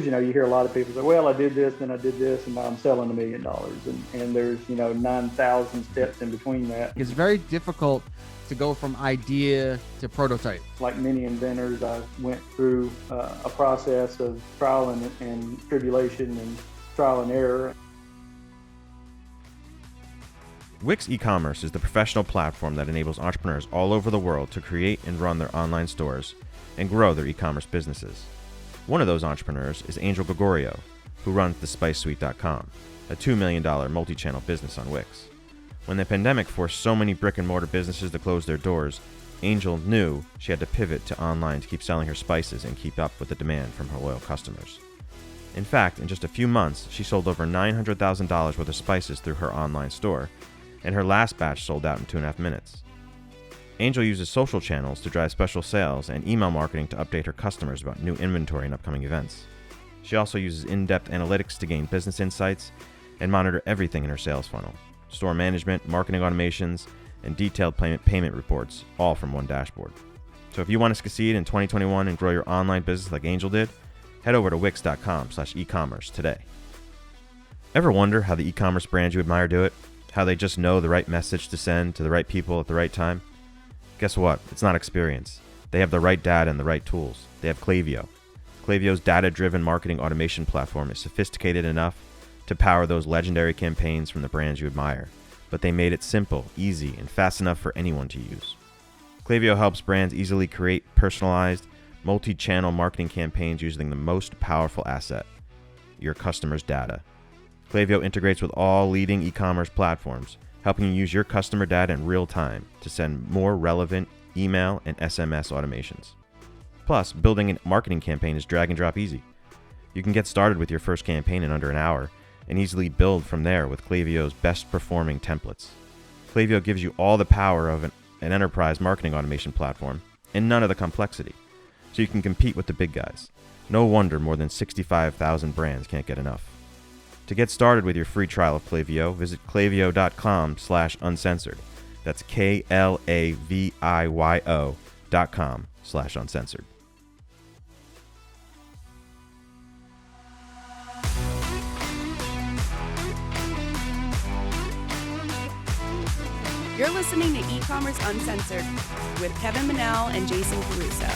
because, you hear a lot of people say, well, I did this, then I did this, and now I'm selling $1 million. And there's, 9,000 steps in between that. It's very difficult to go from idea to prototype. Like many inventors, I went through a process of trial and tribulation and trial and error. Wix e-commerce is the professional platform that enables entrepreneurs all over the world to create and run their online stores and grow their e-commerce businesses. One of those entrepreneurs is Angel Gregorio, who runs thespicesweet.com, a $2 million multi-channel business on Wix. When the pandemic forced so many brick-and-mortar businesses to close their doors, Angel knew she had to pivot to online to keep selling her spices and keep up with the demand from her loyal customers. In fact, in just a few months, she sold over $900,000 worth of spices through her online store, and her last batch sold out in 2.5 minutes. Angel uses social channels to drive special sales and email marketing to update her customers about new inventory and upcoming events. She also uses in-depth analytics to gain business insights and monitor everything in her sales funnel: store management, marketing automations, and detailed payment reports, all from one dashboard. So if you want to succeed in 2021 and grow your online business like Angel did, head over to wix.com/e-commerce today. Ever wonder how the e-commerce brands you admire do it? How they just know the right message to send to the right people at the right time? Guess what? It's not experience. They have the right data and the right tools. They have Klaviyo. Klaviyo's data-driven marketing automation platform is sophisticated enough to power those legendary campaigns from the brands you admire, but they made it simple, easy, and fast enough for anyone to use. Klaviyo helps brands easily create personalized, multi-channel marketing campaigns using the most powerful asset: your customers' data. Klaviyo integrates with all leading e-commerce platforms, helping you use your customer data in real time to send more relevant email and SMS automations. Plus, building a marketing campaign is drag and drop easy. You can get started with your first campaign in under an hour and easily build from there with Klaviyo's best performing templates. Klaviyo gives you all the power of an enterprise marketing automation platform and none of the complexity, so you can compete with the big guys. No wonder more than 65,000 brands can't get enough. To get started with your free trial of Klaviyo, visit klaviyo.com/uncensored. That's KLAVIYO.com/uncensored. You're listening to E-Commerce Uncensored with Kevin Manel and Jason Caruso.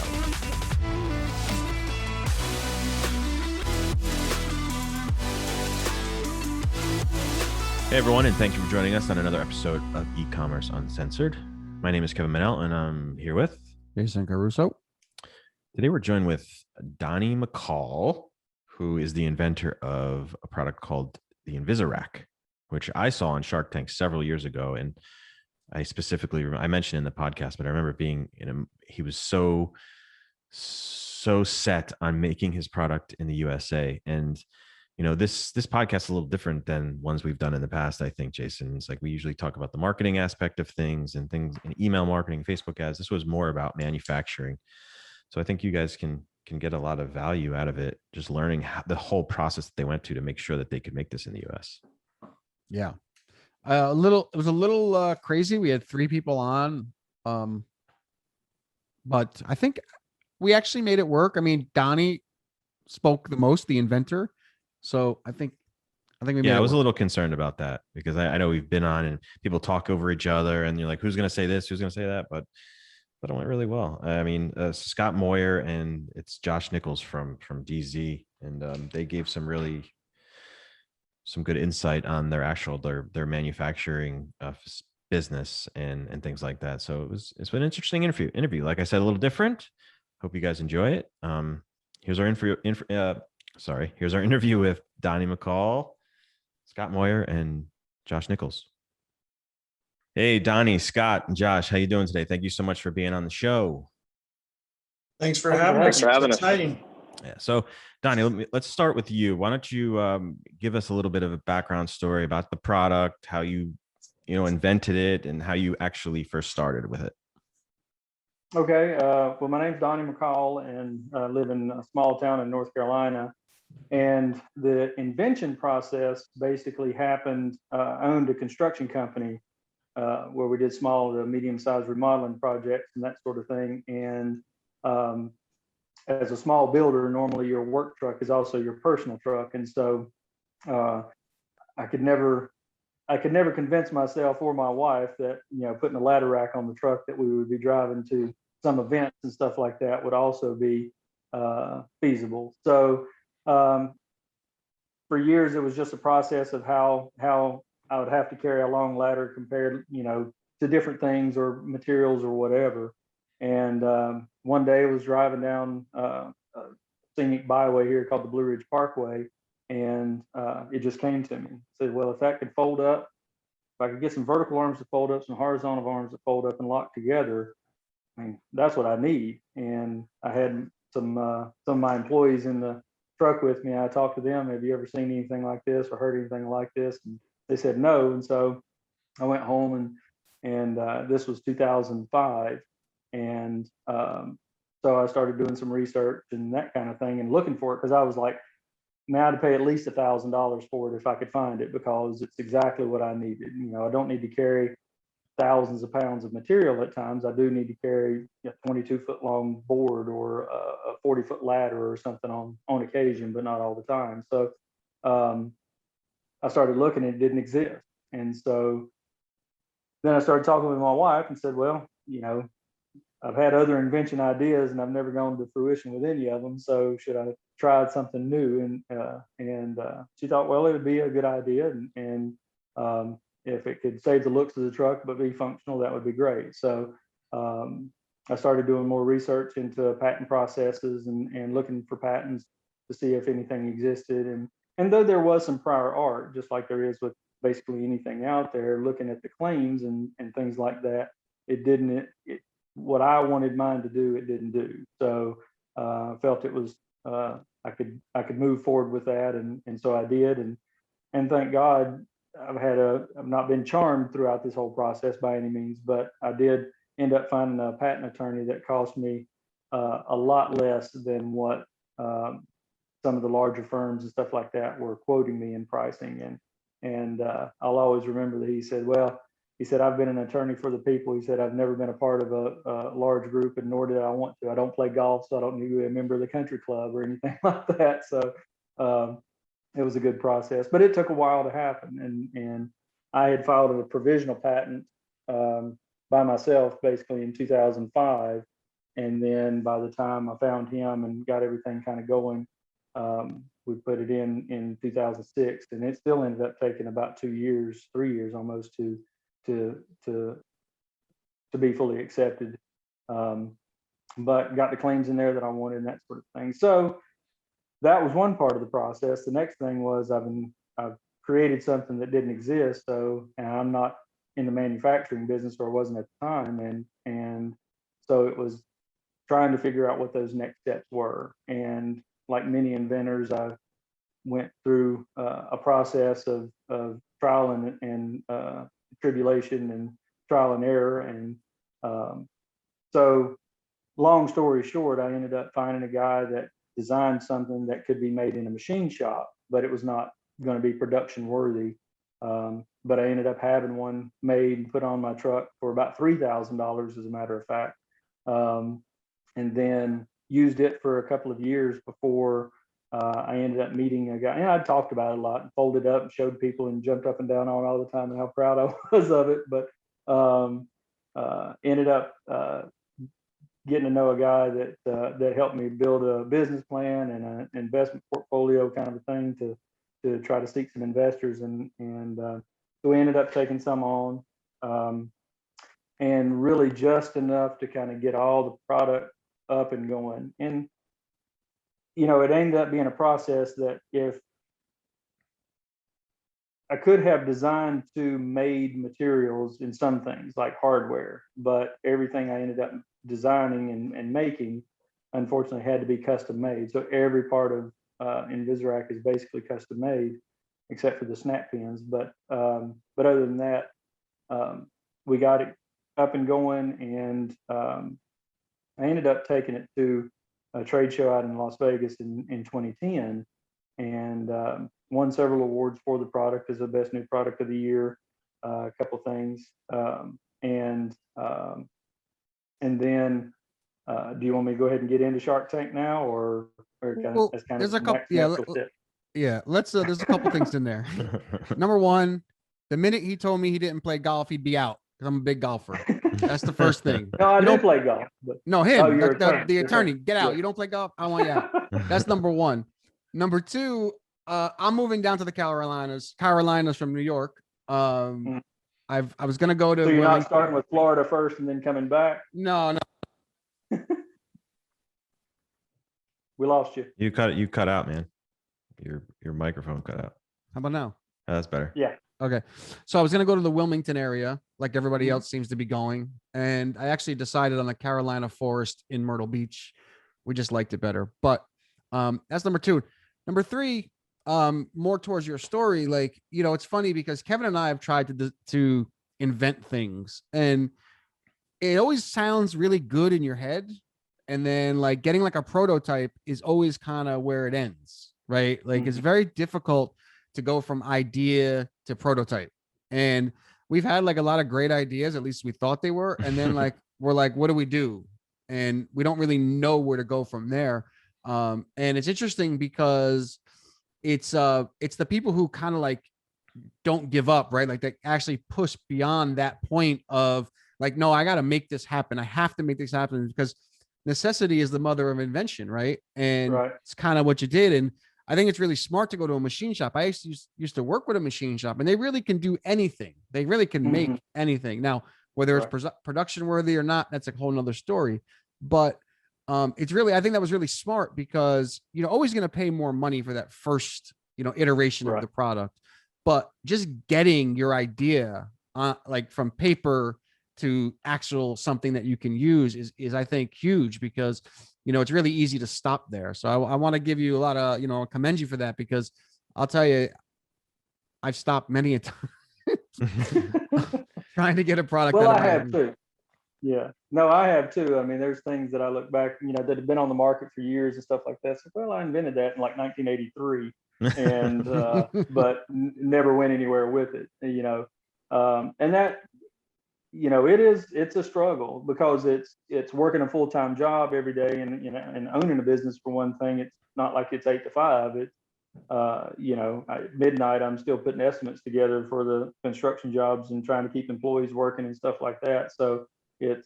Hey everyone, and thank you for joining us on another episode of E-Commerce Uncensored. My name is Kevin Manel, and I'm here with Jason Caruso. Today we're joined with Donny McCall, who is the inventor of a product called the Invis-A-Rack, which I saw on Shark Tank several years ago. And I specifically, I mentioned in the podcast, but I remember he was so set on making his product in the USA. And this podcast is a little different than ones we've done in the past. I think, Jason, it's like we usually talk about the marketing aspect of things and things in email marketing, Facebook ads. This was more about manufacturing. So I think you guys can get a lot of value out of it, just learning the whole process that they went to make sure that they could make this in the US. Yeah. It was a little crazy. We had 3 people on, but I think we actually made it work. I mean, Donny spoke the most, the inventor. So I think we made it I was work. a little concerned about that because I know we've been on and people talk over each other and you're like, who's going to say this? Who's going to say that? But it went really well. I mean, Scott Moyer and it's Josh Nichols from DZ, and they gave some good insight on their manufacturing business and things like that. So it's been an interesting interview. Like I said, a little different. Hope you guys enjoy it. Here's our Here's our interview with Donny McCall, Scott Moyer, and Josh Nichols. Hey, Donny, Scott, and Josh, how you doing today? Thank you so much for being on the show. Thanks for having us. It's exciting. Yeah. So, Donny, let's start with you. Why don't you give us a little bit of a background story about the product, how you invented it, and how you actually first started with it? Okay. Well, my name's Donny McCall, and I live in a small town in North Carolina. And the invention process basically happened. I owned a construction company where we did small to medium-sized remodeling projects and that sort of thing. And as a small builder, normally your work truck is also your personal truck. And so I could never convince myself or my wife that, putting a ladder rack on the truck that we would be driving to some events and stuff like that would also be feasible. So for years, it was just a process of how I would have to carry a long ladder compared, to different things or materials or whatever. And one day I was driving down a scenic byway here called the Blue Ridge Parkway, and it just came to me. I said, well, if that could fold up, if I could get some vertical arms to fold up, some horizontal arms to fold up and lock together, I mean, that's what I need. And I had some of my employees in the truck with me. I talked to them, have you ever seen anything like this or heard anything like this? And they said no. And so I went home and this was 2005. And so I started doing some research and that kind of thing and looking for it, because I was like, man, I'd pay at least $1,000 for it if I could find it, because it's exactly what I needed. I don't need to carry thousands of pounds of material at times. I do need to carry a 22-foot long board or a 40-foot ladder or something on occasion, but not all the time. So I started looking and it didn't exist. And so then I started talking with my wife and said, well, I've had other invention ideas and I've never gone to fruition with any of them. So should I try something new? And she thought, well, it would be a good idea. And if it could save the looks of the truck but be functional, that would be great. So I started doing more research into patent processes and looking for patents to see if anything existed. And though there was some prior art, just like there is with basically anything out there, looking at the claims and things like that, what I wanted mine to do, it didn't do. So I felt it was I could move forward with that, and so I did. And thank God, I've not been charmed throughout this whole process by any means, but I did end up finding a patent attorney that cost me a lot less than what some of the larger firms and stuff like that were quoting me in pricing. And I'll always remember that he said, I've been an attorney for the people. He said, I've never been a part of a large group, and nor did I want to. I don't play golf, so I don't need to be a member of the country club or anything like that. So it was a good process, but it took a while to happen. And I had filed a provisional patent by myself basically in 2005. And then by the time I found him and got everything kind of going, we put it in 2006, and it still ended up taking about 3 years almost to be fully accepted. But got the claims in there that I wanted and that sort of thing. So that was one part of the process. The next thing was I've created something that didn't exist. So, and I'm not in the manufacturing business, or wasn't at the time. And so it was trying to figure out what those next steps were. And like many inventors, I went through a process of trial and tribulation and trial and error. And so long story short, I ended up finding a guy that designed something that could be made in a machine shop, but it was not going to be production worthy. But I ended up having one made and put on my truck for about $3,000, as a matter of fact. And then used it for a couple of years before I ended up meeting a guy. And I talked about it a lot and folded up and showed people and jumped up and down on it all the time and how proud I was of it. But ended up getting to know a guy that helped me build a business plan and an investment portfolio kind of a thing to try to seek some investors. And so we ended up taking some on, and really just enough to kind of get all the product up and going. And it ended up being a process that if I could have designed to made materials in some things like hardware, but everything I ended up designing and making, unfortunately, had to be custom made. So every part of Invis-A-Rack is basically custom made, except for the snap pins. But other than that, we got it up and going, and I ended up taking it to a trade show out in Las Vegas in 2010, and won several awards for the product as the best new product of the year, a couple things, and then Do you want me to go ahead and get into Shark Tank now, or Well, that's kind there's of a couple. Yeah. Let's. There's a couple things in there. Number one, the minute he told me he didn't play golf, he'd be out because I'm a big golfer. That's the first thing. No, I You do don't play golf. But, No, him, oh, you're the attorney. Get out. Yeah. You don't play golf. I want you out. That's number one. Number two, I'm moving down to the Carolinas from New York. I was gonna go to. So you're not starting with Florida first and then coming back? No. We lost you. You cut out, man. Your microphone cut out. How about now? Oh, that's better. Yeah. Okay. So I was gonna go to the Wilmington area, like everybody else seems to be going, and I actually decided on the Carolina Forest in Myrtle Beach. We just liked it better. But that's number two. Number three, more towards your story, like, you know, it's funny because Kevin and I have tried to invent things, and it always sounds really good in your head, and then like getting like a prototype is always kind of where it ends, right? Like it's very difficult to go from idea to prototype, and we've had like a lot of great ideas, at least we thought they were, and then like we're like, what do we do? And we don't really know where to go from there. And it's interesting because it's the people who kind of like don't give up, right? Like they actually push beyond that point of like, no, I got to make this happen. I have to make this happen because necessity is the mother of invention, right? And it's kind of what you did. And I think it's really smart to go to a machine shop. I used to work with a machine shop, and they really can do anything. They really can make anything. Now, whether it's production worthy or not, that's a whole nother story. But it's really, I think that was really smart because you're always going to pay more money for that first, iteration of the product. But just getting your idea like from paper to actual something that you can use is I think huge, because it's really easy to stop there. So I want to give you a lot of, commend you for that, because I'll tell you, I've stopped many a time trying to get a product. Well, I have too. Yeah, no, I have too. I mean, there's things that I look back, that have been on the market for years and stuff like that. So, well, I invented that in like 1983, and but never went anywhere with it. And that, it's a struggle because it's working a full-time job every day, and and owning a business for one thing. It's not like it's 8 to 5. It's at midnight I'm still putting estimates together for the construction jobs and trying to keep employees working and stuff like that. So it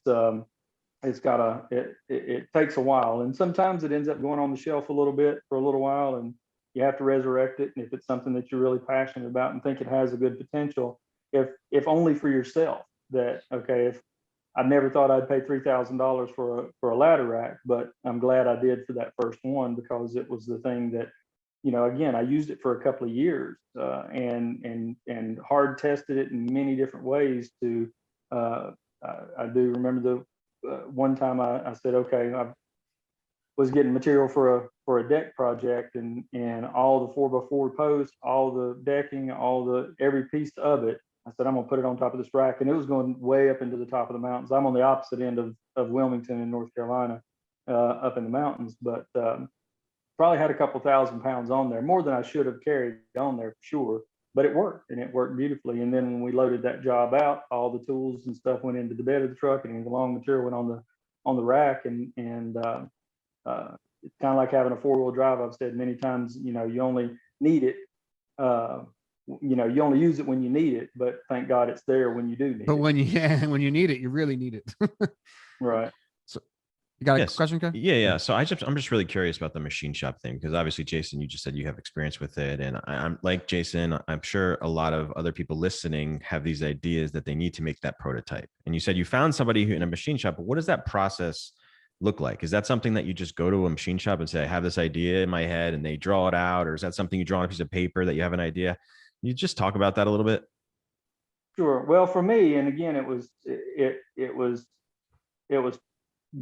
takes a while, and sometimes it ends up going on the shelf a little bit for a little while, and you have to resurrect it. And if it's something that you're really passionate about and think it has a good potential, if only for yourself, that if I never thought I'd pay $3,000 for a ladder rack, but I'm glad I did for that first one, because it was the thing that, again, I used it for a couple of years and hard tested it in many different ways to I do remember the one time I said, okay, I was getting material for a deck project, and all the 4x4 posts, all the decking, every piece of it. I said, I'm gonna put it on top of this rack, and it was going way up into the top of the mountains. I'm on the opposite end of Wilmington in North Carolina, up in the mountains, but probably had a couple thousand pounds on there, more than I should have carried on there for sure. But it worked, and it worked beautifully. And then when we loaded that job out, all the tools and stuff went into the bed of the truck, and the long material went on the rack. And it's kind of like having a 4-wheel drive. I've said many times, you only need it. You only use it when you need it, but thank God it's there when you do need it. But when you need it, you really need it. Right. So you got a question, Ken? Yeah. So I'm just really curious about the machine shop thing, because obviously, Jason, you just said you have experience with it, and I'm like Jason. I'm sure a lot of other people listening have these ideas that they need to make that prototype. And you said you found somebody who in a machine shop. But what does that process look like? Is that something that you just go to a machine shop and say, I have this idea in my head, and they draw it out, or is that something you draw on a piece of paper that you have an idea? You just talk about that a little bit? Sure. Well, for me, and again, it was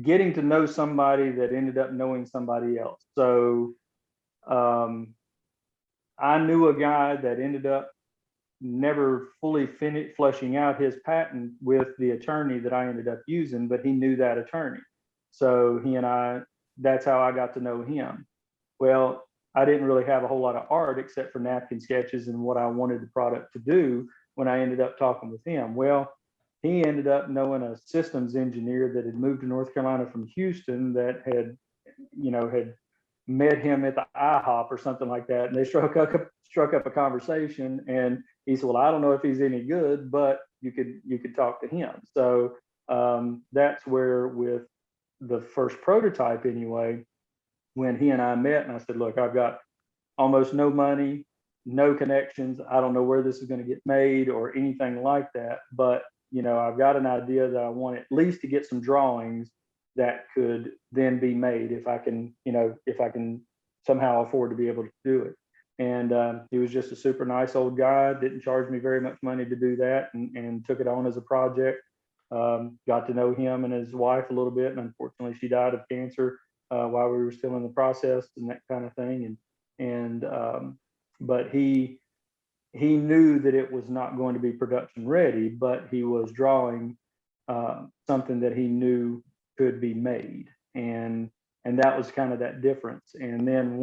getting to know somebody that ended up knowing somebody else. So I knew a guy that ended up never fully fleshing out his patent with the attorney that I ended up using, but he knew that attorney. So he and I, that's how I got to know him. Well, I didn't really have a whole lot of art except for napkin sketches and what I wanted the product to do when I ended up talking with him. Well, he ended up knowing a systems engineer that had moved to North Carolina from Houston that had met him at the IHOP or something like that. And they struck up a conversation, and he said, well, I don't know if he's any good, but you could talk to him. So that's where, with the first prototype anyway, when he and I met, and I said, look, I've got almost no money, no connections. I don't know where this is going to get made or anything like that. But, I've got an idea that I want at least to get some drawings that could then be made if I can somehow afford to be able to do it. And he was just a super nice old guy, didn't charge me very much money to do that, and took it on as a project. Got to know him and his wife a little bit, and unfortunately she died of cancer while we were still in the process and that kind of thing. But he knew that it was not going to be production ready, but he was drawing something that he knew could be made, and that was kind of that difference. And then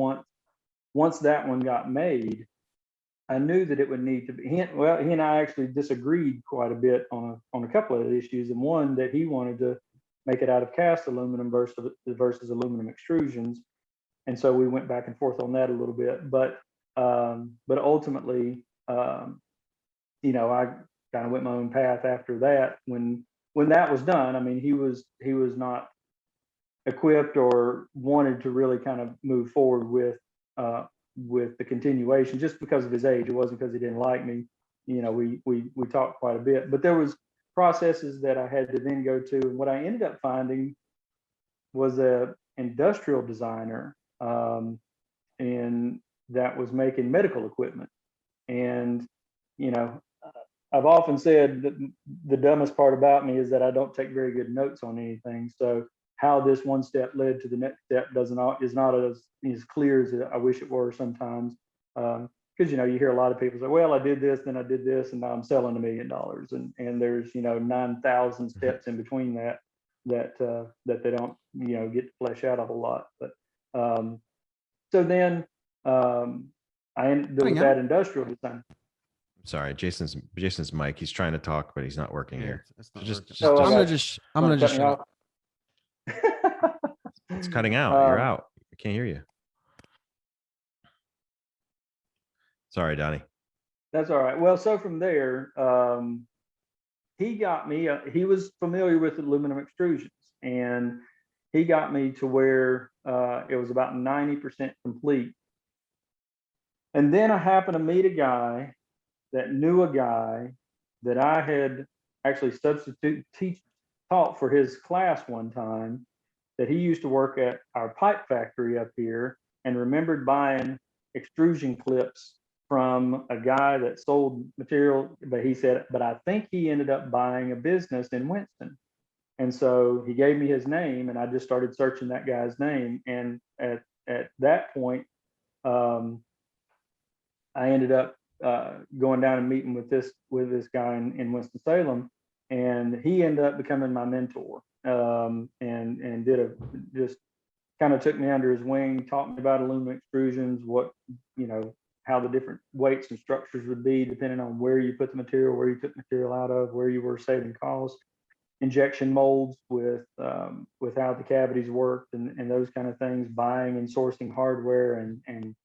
once that one got made, I knew that it would need to be. He and I actually disagreed quite a bit on a couple of issues, and one, that he wanted to make it out of cast aluminum versus aluminum extrusions, and so we went back and forth on that a little bit. But ultimately, I kind of went my own path after that. When that was done, I mean, he was not equipped or wanted to really kind of move forward with the continuation just because of his age. It wasn't because he didn't like me. We talked quite a bit, but there was processes that I had to then go to. And what I ended up finding was a industrial designer, and that was making medical equipment. And, I've often said that the dumbest part about me is that I don't take very good notes on anything. So how this one step led to the next step is not as clear as I wish it were sometimes. Because you hear a lot of people say, well, I did this, then I did this, and now I'm selling $1 million. And there's 9,000 steps in between that they don't get to flesh out a whole lot. But so then I ended with that industrial design. Sorry, Jason's mic. He's trying to talk, but he's not working here. I'm gonna just shut up. It's cutting out. You're out. I can't hear you. Sorry, Donnie. That's all right. Well, so from there, he got me. He was familiar with aluminum extrusions, and he got me to where it was about 90% complete. And then I happened to meet a guy that knew a guy that I had actually taught for his class one time, that he used to work at our pipe factory up here, and remembered buying extrusion clips from a guy that sold material. But he said, but I think he ended up buying a business in Winston. And so he gave me his name, and I just started searching that guy's name. And at that point, I ended up going down and meeting with this guy in Winston-Salem, and he ended up becoming my mentor, and just kind of took me under his wing, taught me about aluminum extrusions, how the different weights and structures would be depending on where you put the material, where you took material out of, where you were saving costs, injection molds with how the cavities worked, and those kind of things, buying and sourcing hardware and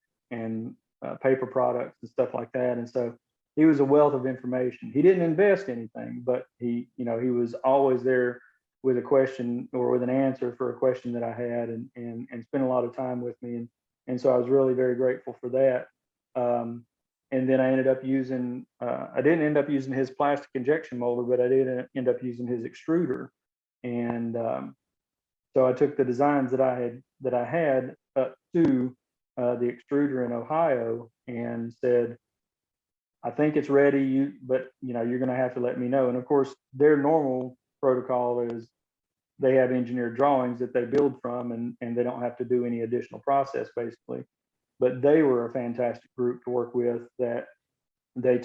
paper products and stuff like that. And so he was a wealth of information. He didn't invest anything, but he was always there with a question or with an answer for a question that I had, and spent a lot of time with me. And so I was really very grateful for that. And then I ended up using, I didn't end up using his plastic injection molder, but I did end up using his extruder. And so I took the designs that I had up to the extruder in Ohio and said, I think it's ready, but you're going to have to let me know. And of course, their normal protocol is they have engineered drawings that they build from, and they don't have to do any additional process, basically. But they were a fantastic group to work with. That they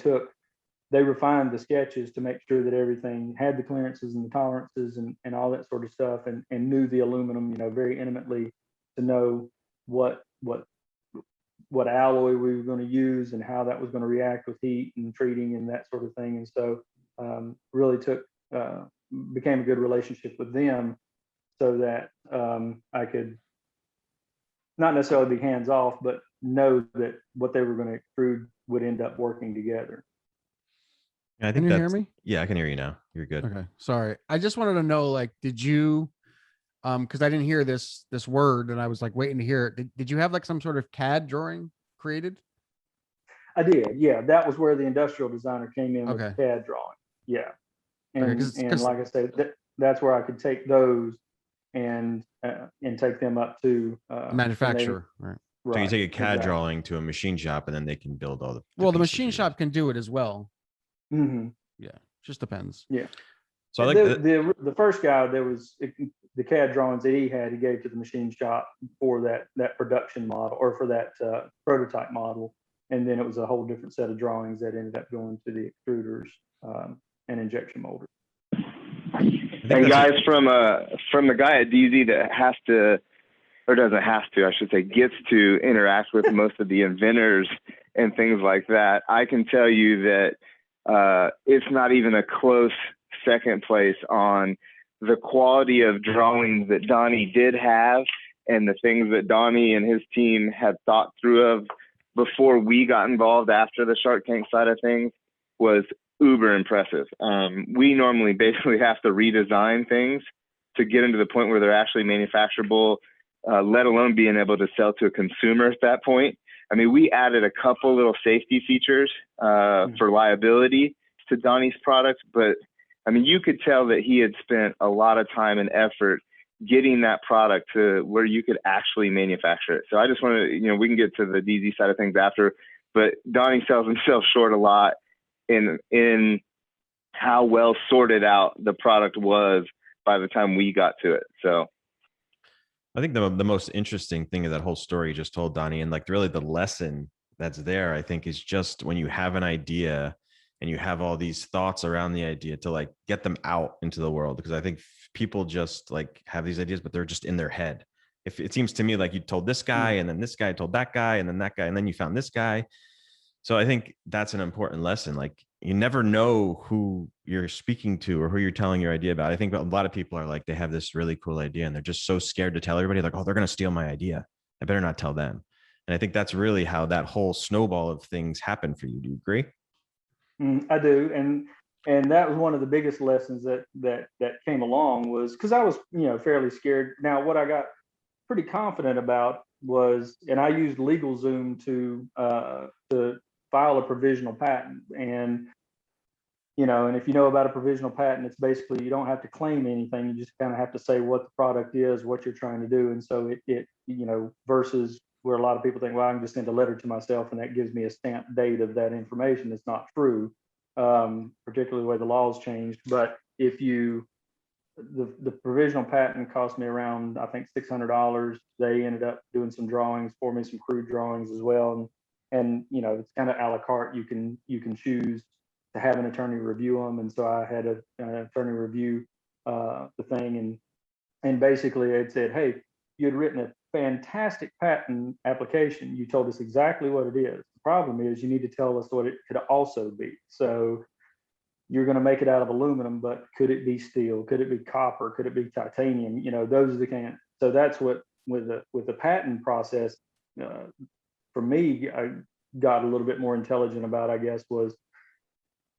refined the sketches to make sure that everything had the clearances and the tolerances and all that sort of stuff, and knew the aluminum, very intimately, to know what alloy we were going to use and how that was going to react with heat and treating and that sort of thing. And so really took became a good relationship with them, so that I could not necessarily be hands off, but know that what they were going to extrude would end up working together. I Can think you hear me? Yeah, I can hear you now. You're good. Okay, sorry. I just wanted to know, like, did you, because I didn't hear this word, and I was like waiting to hear it. Did you have like some sort of CAD drawing created? I did, yeah. That was where the industrial designer came in with Okay. the CAD drawing, yeah. Okay, And like I said, that's where I could take those and take them up to manufacturer, right? So you Right, take a CAD exactly. drawing to a machine shop, and then they can build all the Well, the pieces machine you shop need. can do it as well. Mhm. Yeah, just depends. Yeah. So I like the first guy, there was the CAD drawings that he gave to the machine shop for that production model, or for that prototype model, and then it was a whole different set of drawings that ended up going to the extruders and injection molders. And guys, from the guy at DZ that has to, or doesn't have to, I should say, gets to interact with most of the inventors and things like that, I can tell you that it's not even a close second place on the quality of drawings that Donnie did have, and the things that Donnie and his team had thought through of before we got involved after the Shark Tank side of things was uber impressive. We normally basically have to redesign things to get them to the point where they're actually manufacturable, let alone being able to sell to a consumer at that point. I mean, we added a couple little safety features for liability to Donnie's products, but I mean, you could tell that he had spent a lot of time and effort getting that product to where you could actually manufacture it. So I just want to, we can get to the DZ side of things after, but Donnie sells himself short a lot in how well sorted out the product was by the time we got to it. So I think the most interesting thing of that whole story you just told, Donnie, and like really the lesson that's there, I think, is just when you have an idea and you have all these thoughts around the idea, to like get them out into the world. Because I think people just like have these ideas, but they're just in their head. If it seems to me like you told this guy, and then this guy told that guy, and then that guy, and then you found this guy. So I think that's an important lesson. Like, you never know who you're speaking to or who you're telling your idea about. I think a lot of people are like, they have this really cool idea and they're just so scared to tell everybody, like, oh, they're going to steal my idea. I better not tell them. And I think that's really how that whole snowball of things happen for you. Do you agree? I do. And that was one of the biggest lessons that came along, was because I was, fairly scared. Now, what I got pretty confident about was, and I used LegalZoom to file a provisional patent. And, and if you know about a provisional patent, it's basically, you don't have to claim anything. You just kind of have to say what the product is, what you're trying to do. And so it versus where a lot of people think, well, I can just send a letter to myself and that gives me a stamped date of that information. It's not true, particularly the way the laws changed. But if the provisional patent cost me around, I think, $600. They ended up doing some drawings for me, some crude drawings as well. And it's kind of a la carte. You can choose to have an attorney review them. And so I had an attorney review the thing. And basically it said, hey, you had written a fantastic patent application. You told us exactly what it is. The problem is you need to tell us what it could also be. So you're going to make it out of aluminum, but could it be steel? Could it be copper? Could it be titanium? Those are the kind. So that's what with the patent process, for me, I got a little bit more intelligent about, I guess, was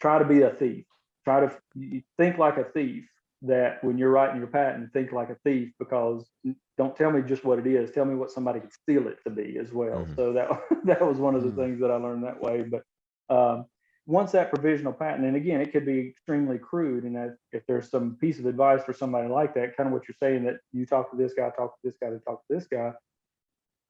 try to be a thief. Try to think like a thief. That when you're writing your patent, think like a thief, because don't tell me just what it is. Tell me what somebody could steal it to be as well. Mm-hmm. So that was one of the things that I learned that way. But once that provisional patent, and again, it could be extremely crude. And that if there's some piece of advice for somebody like that, kind of what you're saying, that you talk to this guy, talk to this guy, to talk to this guy,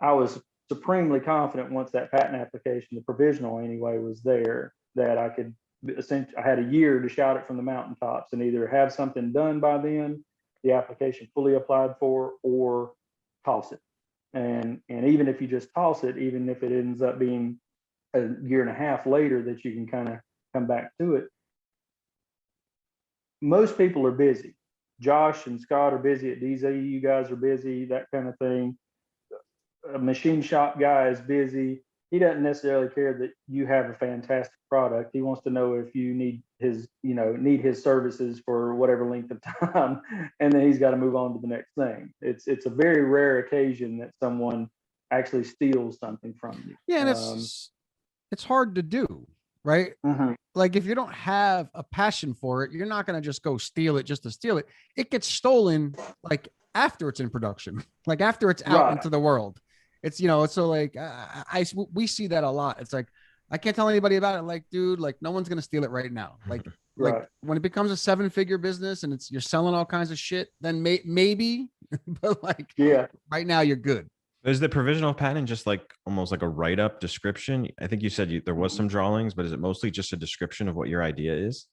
I was supremely confident once that patent application, the provisional anyway, was there, that I could essentially, I had a year to shout it from the mountaintops and either have something done by then, the application fully applied for, or toss it. And even if you just toss it, even if it ends up being a year and a half later that you can kind of come back to it, most people are busy. Josh and Scott are busy at DZ. You guys are busy, that kind of thing. A machine shop guy is busy. he doesn't necessarily care that you have a fantastic product. He wants to know if you need his services for whatever length of time, and then he's got to move on to the next thing. It's a very rare occasion that someone actually steals something from you. Yeah, and it's hard to do, right? Mm-hmm. Like if you don't have a passion for it, you're not going to just go steal it just to steal it. It gets stolen like after it's in production, like after it's out into the world. It's, so like we see that a lot. It's like, I can't tell anybody about it. Like, dude, like no one's going to steal it right now. Like, like when it becomes a 7-figure business and you're selling all kinds of shit, then maybe, but like, right now you're good. Is the provisional patent just like almost like a write-up description? I think you said there was some drawings, but is it mostly just a description of what your idea is?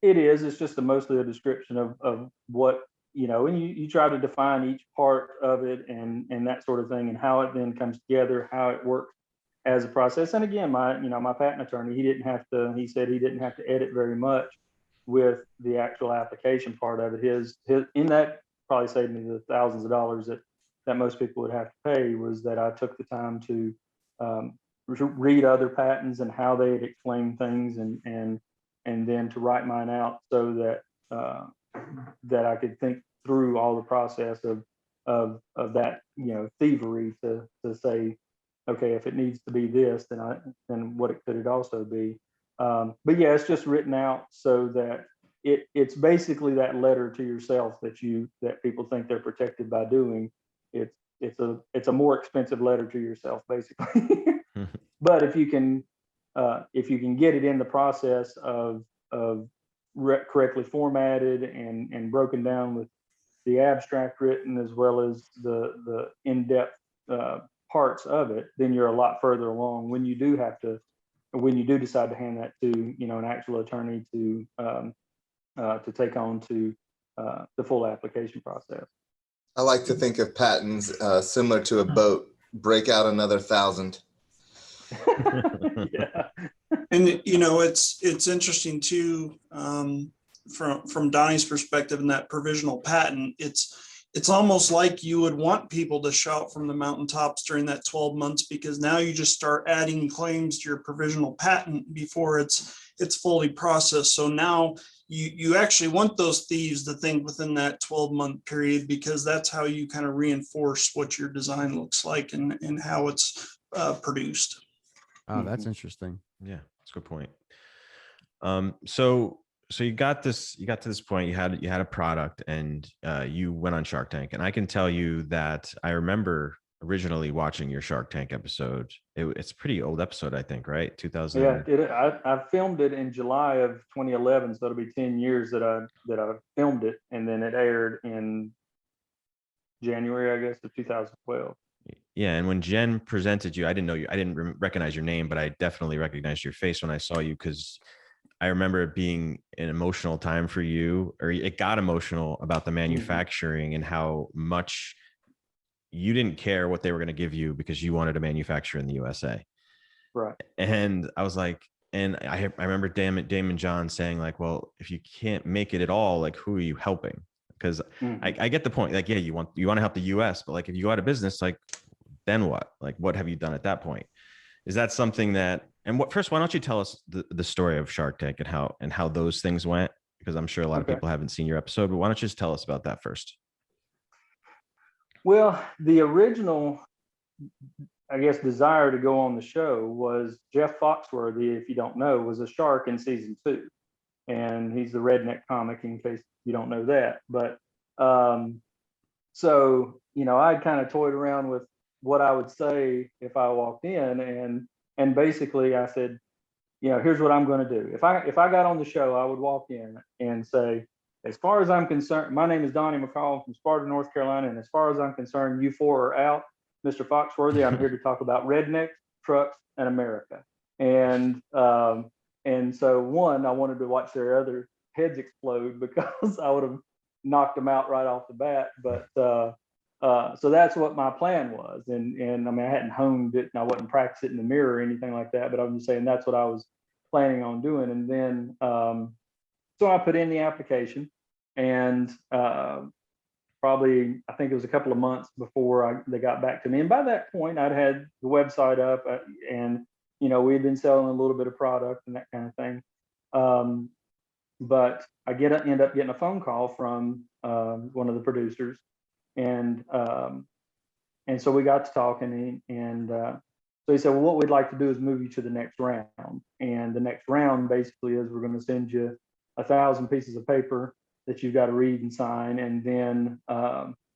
It is. It's just mostly a description of what, and you try to define each part of it and that sort of thing, and how it then comes together, how it works as a process. And again, my patent attorney, he said he didn't have to edit very much with the actual application part of it. His in that probably saved me the thousands of dollars that most people would have to pay, was that I took the time to read other patents and how they had explained things, and then to write mine out so that that I could think through all the process of that, thievery to say, okay, if it needs to be this, then what could it also be? But yeah, it's just written out so that it's basically that letter to yourself that people think they're protected by doing. It's a more expensive letter to yourself, basically. But if you can get it in the process of correctly formatted and broken down with the abstract written as well as the in-depth parts of it, then you're a lot further along when you do decide to hand that to an actual attorney to take on to the full application process. I like to think of patents similar to a boat. Break out another 1,000. Yeah. And it's interesting too, from Donnie's perspective in that provisional patent. It's almost like you would want people to shout from the mountaintops during that 12 months, because now you just start adding claims to your provisional patent before it's fully processed. So now you actually want those thieves to think within that 12-month period, because that's how you kind of reinforce what your design looks like and how it's produced. Oh, that's interesting. Yeah, that's a good point. So you got to this point, you had a product, and you went on Shark Tank. And I can tell you that I remember originally watching your Shark Tank episode. It's a pretty old episode, I think, right? 2000. Yeah, I filmed it in July of 2011, so it'll be 10 years that I filmed it, and then it aired in January, I guess, of 2012. Yeah, and when Jen presented you, I didn't know you. I didn't recognize your name, but I definitely recognized your face when I saw you, because I remember it being an emotional time for you, or it got emotional about the manufacturing and how much you didn't care what they were going to give you because you wanted to manufacture in the USA. Right. And I was like, and I remember Damon John saying like, well, if you can't make it at all, like, who are you helping? Because I get the point. Like, yeah, you want to help the US, but like, if you go out of business, like, then what? Like, what have you done at that point? Is that something that, and first, why don't you tell us the story of Shark Tank and how those things went? Because I'm sure a lot of people haven't seen your episode, but why don't you just tell us about that first? Well, the original, I guess, desire to go on the show was Jeff Foxworthy, if you don't know, was a shark in season 2. And he's the redneck comic, in case you don't know that. But so, I kind of toyed around with what I would say if I walked in, and basically I said, here's what I'm going to do. If I got on the show, I would walk in and say, as far as I'm concerned, my name is Donny McCall from Sparta, North Carolina, and as far as I'm concerned, you 4 are out. Mr. Foxworthy, I'm here to talk about rednecks, trucks, and America. And so, one, I wanted to watch their other heads explode, because I would have knocked them out right off the bat. But so that's what my plan was. And I mean, I hadn't honed it, and I wasn't practicing in the mirror or anything like that, but I'm just saying that's what I was planning on doing. And then so I put in the application, and probably, I think it was a couple of months before they got back to me. And by that point, I'd had the website up, and, you know, we'd been selling a little bit of product and that kind of thing. But I end up getting a phone call from one of the producers, and so we got to talking, and so he said, well, what we'd like to do is move you to the next round. And the next round basically is we're going to send you 1,000 pieces of paper that you've got to read and sign. And then,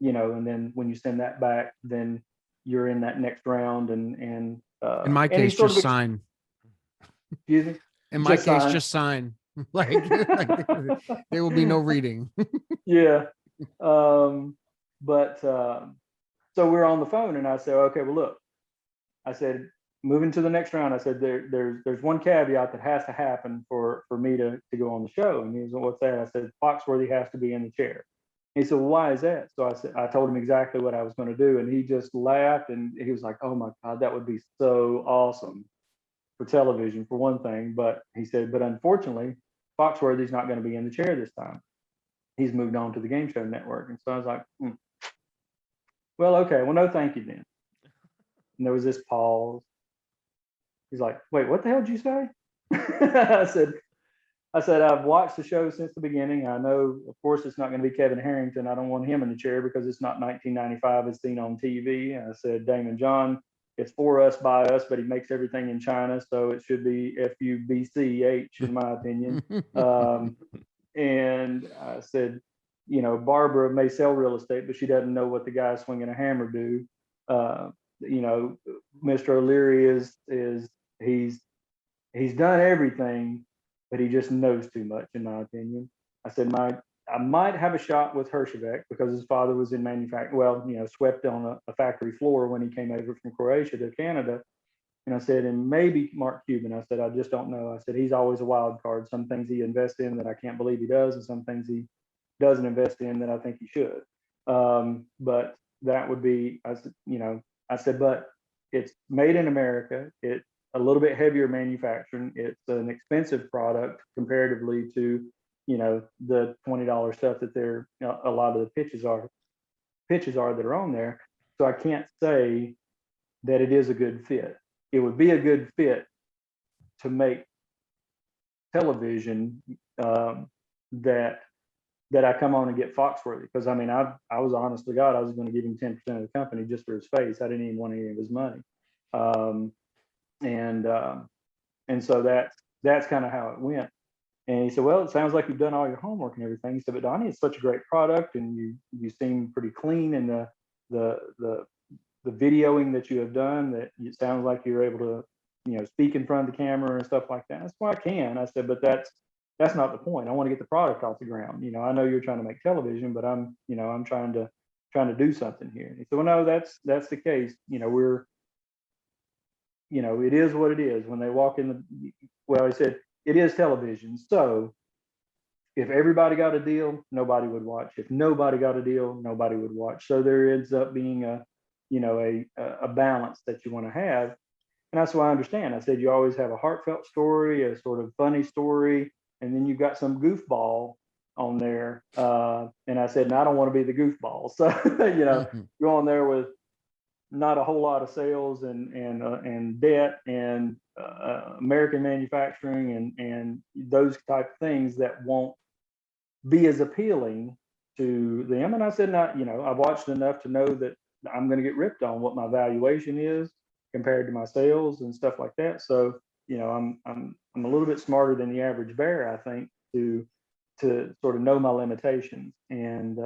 you know, and then when you send that back, then you're in that next round. And in my case, just sign. Excuse me? In my case, just sign. like there will be no reading. Yeah. But so we're on the phone, and I said, okay, well, look, I said, moving to the next round, I said, there's one caveat that has to happen for me to go on the show. And he was, what's that? I said, Foxworthy has to be in the chair. He said, well, why is that? So I told him exactly what I was going to do. And he just laughed, and he was like, oh my God, that would be so awesome for television, for one thing. But he said, but unfortunately, Foxworthy's not going to be in the chair this time. He's moved on to the Game Show Network. And so I was like, well, okay, well, no, thank you then. And there was this pause. He's like, wait, what the hell did you say? I said, I've watched the show since the beginning. I know, of course, it's not going to be Kevin Harrington. I don't want him in the chair because it's not 1995 as seen on TV. I said, Damon John, it's for us, by us, but he makes everything in China. So it should be FUBCH, in my opinion. And I said, you know, Barbara may sell real estate, but she doesn't know what the guy swinging a hammer do. You know, Mr. O'Leary he's done everything, but he just knows too much, in my opinion. I said, I might have a shot with Hershevek because his father was in manufacturing, well, you know, swept on a factory floor when he came over from Croatia to Canada. And I said, and maybe Mark Cuban. I said, I just don't know. I said, he's always a wild card. Some things he invests in that I can't believe he does, and some things he doesn't invest in that I think he should. But that would be, I said, you know, but it's made in America. It's a little bit heavier manufacturing. It's an expensive product comparatively to, you know, the $20 stuff that a lot of the pitches are that are on there. So I can't say that it is a good fit. It would be a good fit to make television that I come on and get Foxworthy, because I mean, I was honest to God, I was going to give him 10% of the company just for his face. I didn't even want any of his money. And so that's kind of how it went. And he said, well, it sounds like you've done all your homework and everything. He said, but Donnie, it's such a great product, and you seem pretty clean in the videoing that you have done, that it sounds like you're able to, you know, speak in front of the camera and stuff like that. That's why I can. I said, but that's not the point. I want to get the product off the ground. You know, I know you're trying to make television, but I'm trying to do something here. And he said, well, no, that's the case. You know, it is what it is. When they walk in he said, it is television. So if everybody got a deal, nobody would watch. If nobody got a deal, nobody would watch. So there ends up being a balance that you want to have. And that's why I understand. I said, you always have a heartfelt story, a sort of funny story, and then you've got some goofball on there. And I said, and I don't want to be the goofball. So, you know, go on there with not a whole lot of sales and debt and American manufacturing and those type of things that won't be as appealing to them. And I said, you know, I've watched enough to know that I'm going to get ripped on what my valuation is compared to my sales and stuff like that. So, you know, I'm a little bit smarter than the average bear, I think, to sort of know my limitations. And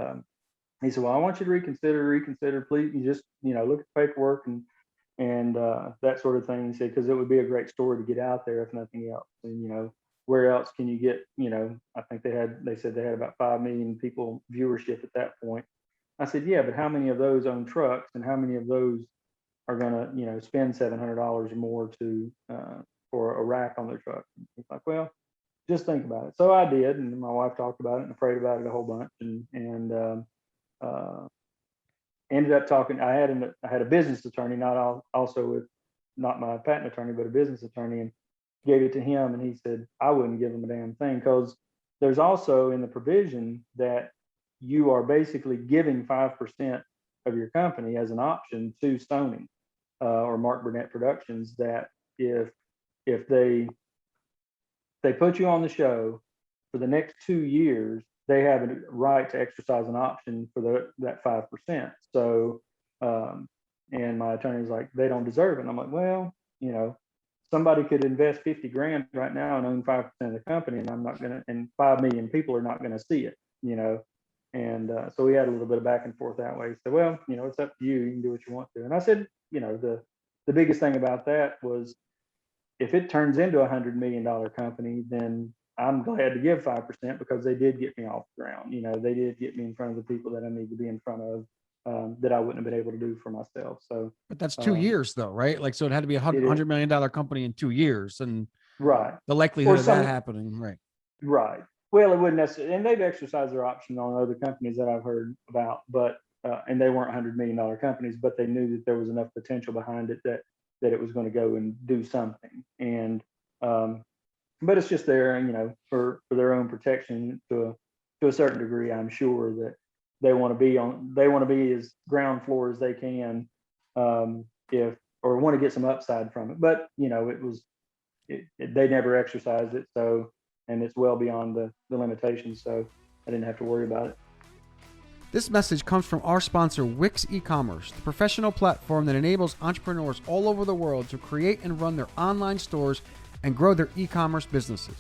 he said, well, I want you to reconsider, please. You just, you know, look at the paperwork and that sort of thing. He said, because it would be a great story to get out there, if nothing else. And, you know, where else can you get, you know, I think they said they had about 5 million people viewership at that point. I said, yeah, but how many of those own trucks, and how many of those are going to, you know, spend $700 or more for a rack on their truck? And he's like, well, just think about it. So I did, and my wife talked about it and prayed about it a whole bunch, and ended up talking. I had a business attorney, not my patent attorney, but a business attorney, and gave it to him, and he said I wouldn't give him a damn thing, because there's also in the provision that you are basically giving 5% of your company as an option to Sony or Mark Burnett Productions, that if they put you on the show for the next 2 years, they have a right to exercise an option for that 5%. So, and my attorney's like, they don't deserve it. And I'm like, well, somebody could invest 50 grand right now and own 5% of the company, and I'm not gonna, and 5 million people are not gonna see it, And so we had a little bit of back and forth that way. He said, well, it's up to you. You can do what you want to. And I said, the biggest thing about that was, if it turns into $100 million company, then I'm glad to give 5%, because they did get me off the ground. They did get me in front of the people that I need to be in front of, that I wouldn't have been able to do for myself. So, but that's 2 years though, right? Like, so it had to be $100 million company in 2 years, and right, the likelihood of that happening, right? Right. Well, it wouldn't necessarily, and they've exercised their option on other companies that I've heard about, but and they weren't $100 million companies, but they knew that there was enough potential behind it that it was going to go and do something. And but it's just there, for their own protection to a certain degree. I'm sure that they want to be as ground floor as they can, or want to get some upside from it. But they never exercised it, so, and it's well beyond the limitations, so I didn't have to worry about it. This message comes from our sponsor, Wix e-commerce, the professional platform that enables entrepreneurs all over the world to create and run their online stores and grow their e-commerce businesses.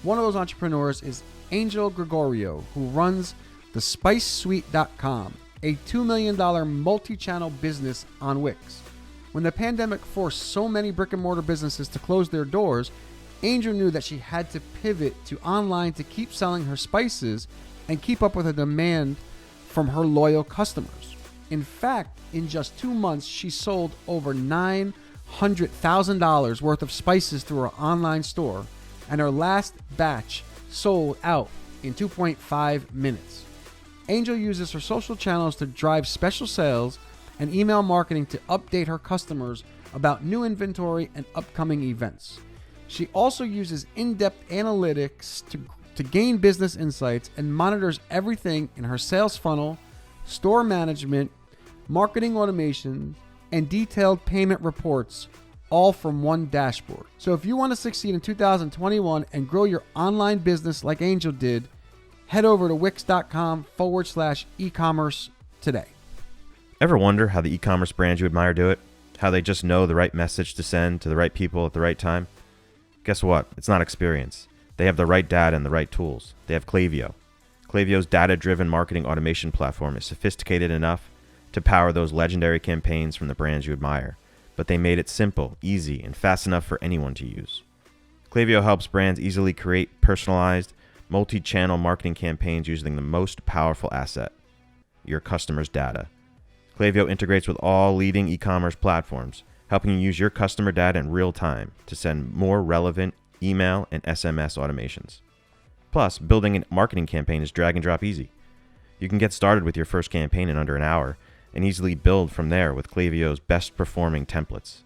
One of those entrepreneurs is Angel Gregorio, who runs thespicesuite.com, a $2 million multi-channel business on Wix. When the pandemic forced so many brick and mortar businesses to close their doors, Angel knew that she had to pivot to online to keep selling her spices and keep up with the demand from her loyal customers. In fact, in just 2 months, she sold over $900,000 worth of spices through her online store, and her last batch sold out in 2.5 minutes. Angel uses her social channels to drive special sales and email marketing to update her customers about new inventory and upcoming events. She also uses in-depth analytics to gain business insights and monitors everything in her sales funnel, store management, marketing automation, and detailed payment reports, all from one dashboard. So if you want to succeed in 2021 and grow your online business like Angel did, head over to wix.com/e-commerce today. Ever wonder how the e-commerce brands you admire do it? How they just know the right message to send to the right people at the right time? Guess what? It's not experience. They have the right data and the right tools. They have Klaviyo. Klaviyo's data-driven marketing automation platform is sophisticated enough to power those legendary campaigns from the brands you admire, but they made it simple, easy, and fast enough for anyone to use. Klaviyo helps brands easily create personalized, multi-channel marketing campaigns using the most powerful asset, your customers' data. Klaviyo integrates with all leading e-commerce platforms, helping you use your customer data in real time to send more relevant email and SMS automations. Plus, building a marketing campaign is drag and drop easy. You can get started with your first campaign in under an hour and easily build from there with Klaviyo's best performing templates.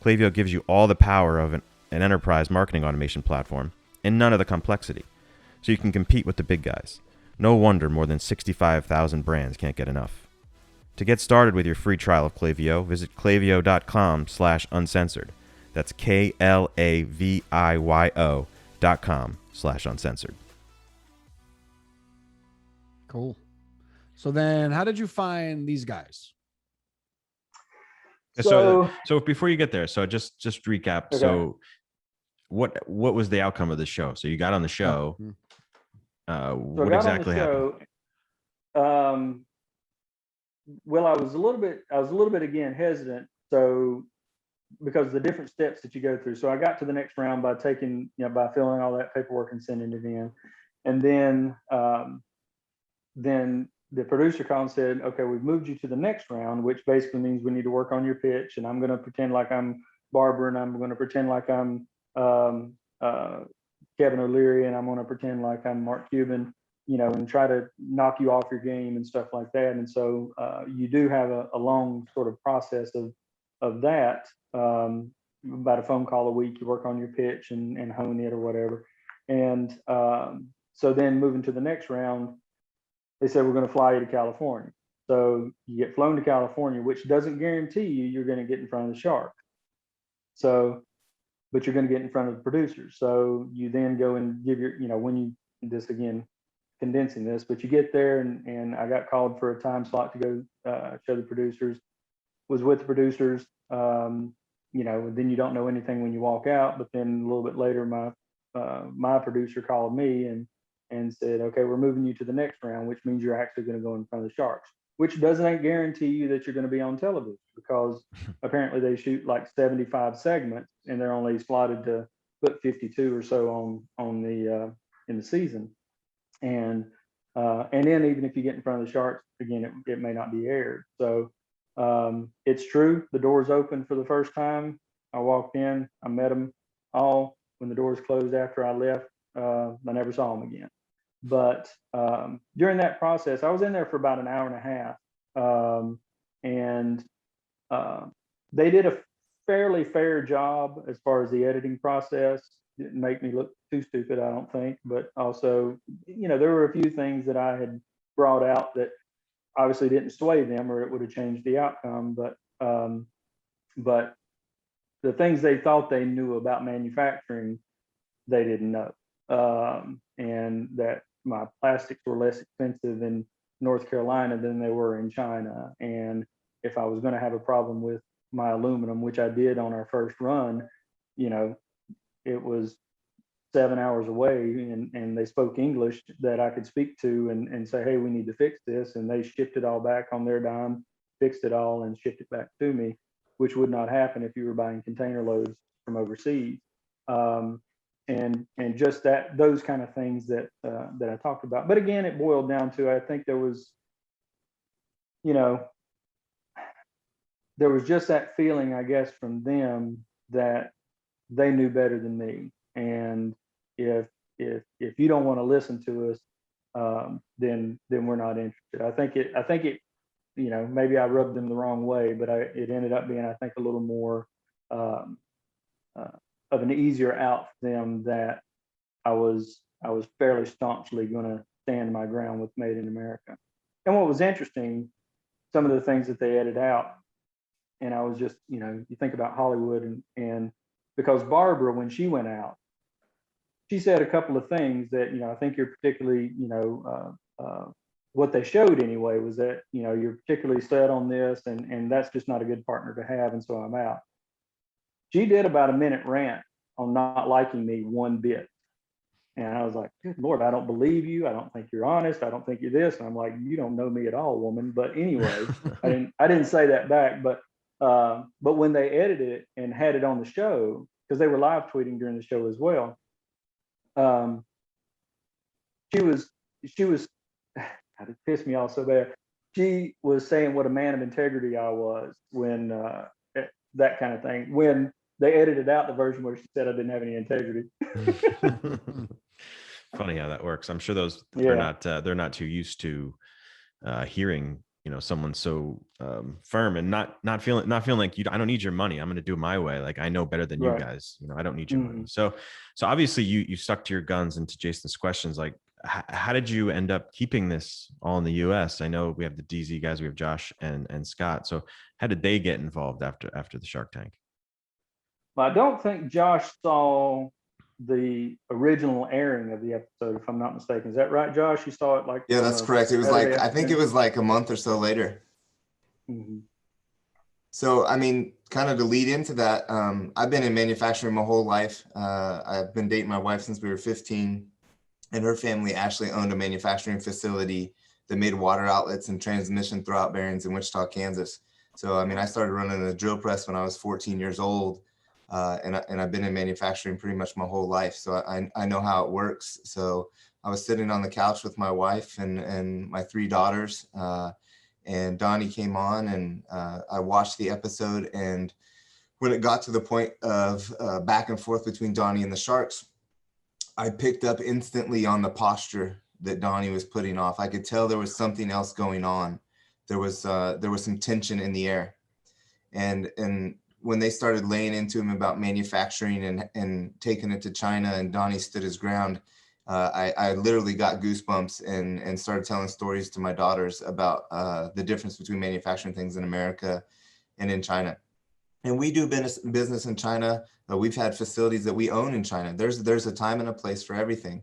Klaviyo gives you all the power of an enterprise marketing automation platform and none of the complexity, so you can compete with the big guys. No wonder more than 65,000 brands can't get enough. To get started with your free trial of Klaviyo, visit klaviyo.com/uncensored. That's KLAVIYO.com/uncensored. Cool. So then how did you find these guys? So before you get there, so just recap. Okay. So what was the outcome of the show? So you got on the show. What exactly happened? Well, I was a little bit again hesitant. So because of the different steps that you go through. So I got to the next round by taking, by filling all that paperwork and sending it in. And then the producer called and said, okay, we've moved you to the next round, which basically means we need to work on your pitch. And I'm going to pretend like I'm Barbara, and I'm going to pretend like I'm Kevin O'Leary, and I'm going to pretend like I'm Mark Cuban, and try to knock you off your game and stuff like that. And so you do have a long sort of process of that. About a phone call a week, you work on your pitch and hone it or whatever. And so then moving to the next round, they said, we're going to fly you to California. So you get flown to California, which doesn't guarantee you're going to get in front of the shark. So, but you're going to get in front of the producers. So you then go and give your, when you, this again, condensing this, but you get there and I got called for a time slot to go show the producers, was with the producers. Then you don't know anything when you walk out, but then a little bit later, my producer called me and said, okay, we're moving you to the next round, which means you're actually going to go in front of the sharks, which doesn't guarantee you that you're going to be on television, because apparently they shoot like 75 segments and they're only slotted to put 52 or so on the in the season. And then even if you get in front of the sharks, again, it may not be aired. So it's true, the doors open for the first time. I walked in, I met them all. When the doors closed after I left, I never saw them again. But during that process, I was in there for about an hour and a half, and they did a fairly fair job as far as the editing process. Didn't make me look too stupid, I don't think, but also, there were a few things that I had brought out that obviously didn't sway them, or it would have changed the outcome. But the things they thought they knew about manufacturing, they didn't know. And that my plastics were less expensive in North Carolina than they were in China. And if I was going to have a problem with my aluminum, which I did on our first run, it was 7 hours away, and they spoke English that I could speak to and say, hey, we need to fix this. And they shipped it all back on their dime, fixed it all, and shipped it back to me, which would not happen if you were buying container loads from overseas. And just those kind of things that I talked about. But again, it boiled down to, I think there was just that feeling, I guess, from them that they knew better than me. And if you don't want to listen to us, then we're not interested. I think it, maybe I rubbed them the wrong way, but it ended up being, I think, a little more of an easier out for them, that I was fairly staunchly going to stand my ground with Made in America. And what was interesting, some of the things that they edited out, and I was just, you think about Hollywood, and because Barbara, when she went out, she said a couple of things that, I think you're particularly, what they showed anyway was that, you're particularly set on this, and that's just not a good partner to have, and so I'm out. She did about a minute rant on not liking me one bit. And I was like, good Lord, I don't believe you. I don't think you're honest. I don't think you're this. And I'm like, you don't know me at all, woman. But anyway, I didn't say that back. But when they edited it and had it on the show, because they were live tweeting during the show as well, she was God, it pissed me off so bad. She was saying what a man of integrity I was when that kind of thing. When they edited out the version where she said I didn't have any integrity. Funny how that works. I'm sure those Yeah. they're not too used to hearing, someone so firm and not feeling like I don't need your money. I'm going to do it my way. Like, I know better than you Right. guys. I don't need your money. So obviously you stuck to your guns. And to Jason's questions, like, how did you end up keeping this all in the US? I know we have the DZ guys, we have Josh and Scott. So how did they get involved after the Shark Tank? Well, I don't think Josh saw the original airing of the episode, if I'm not mistaken. Is that right, Josh? You saw it Yeah, that's correct. It was Saturday I think it was like a month or so later. Mm-hmm. So, kind of to lead into that, I've been in manufacturing my whole life. I've been dating my wife since we were 15, and her family actually owned a manufacturing facility that made water outlets and transmission throwout bearings in Wichita, Kansas. So, I started running a drill press when I was 14 years old. And I've been in manufacturing pretty much my whole life. So I know how it works. So I was sitting on the couch with my wife and my 3 daughters, and Donnie came on, and I watched the episode. And when it got to the point of back and forth between Donnie and the Sharks, I picked up instantly on the posture that Donnie was putting off. I could tell there was something else going on. There was some tension in the air. And when they started laying into him about manufacturing and taking it to China, and Donnie stood his ground, I literally got goosebumps and started telling stories to my daughters about the difference between manufacturing things in America and in China. And we do business in China. We've had facilities that we own in China. There's a time and a place for everything.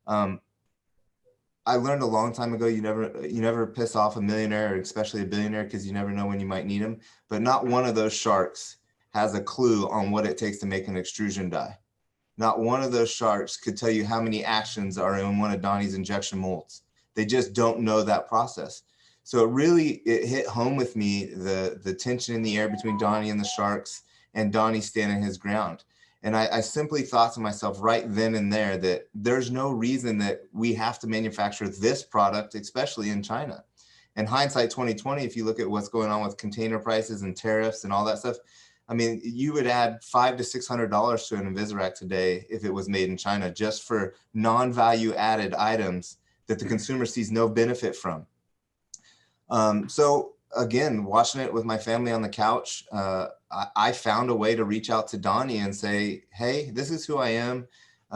I learned a long time ago, you never piss off a millionaire, or especially a billionaire, because you never know when you might need them. But not one of those sharks has a clue on what it takes to make an extrusion die. Not one of those sharks could tell you how many actions are in one of Donnie's injection molds. They just don't know that process. So it hit home with me, the tension in the air between Donnie and the sharks, and Donnie standing his ground. And I simply thought to myself right then and there that there's no reason that we have to manufacture this product, especially in China. And hindsight 2020, if you look at what's going on with container prices and tariffs and all that stuff, I mean, you would add $500 to $600 to an Invis-A-Rack today if it was made in China, just for non-value added items that the consumer sees no benefit from. So again, watching it with my family on the couch, I found a way to reach out to Donnie and say, hey, this is who I am.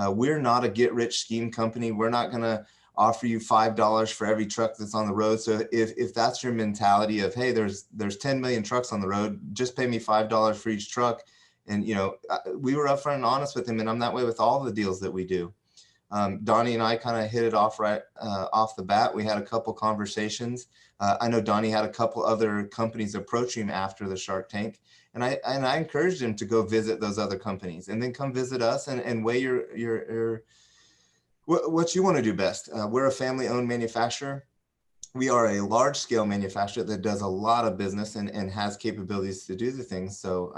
We're not a get rich scheme company. We're not going to offer you $5 for every truck that's on the road. So if that's your mentality of, hey, there's 10 million trucks on the road, just pay me $5 for each truck. And, we were upfront and honest with him, and I'm that way with all the deals that we do. Donnie and I kind of hit it off right off the bat. We had a couple conversations. I know Donnie had a couple other companies approach him after the Shark Tank. And I encouraged him to go visit those other companies and then come visit us and weigh what you want to do best. We're a family-owned manufacturer. We are a large-scale manufacturer that does a lot of business and has capabilities to do the things. So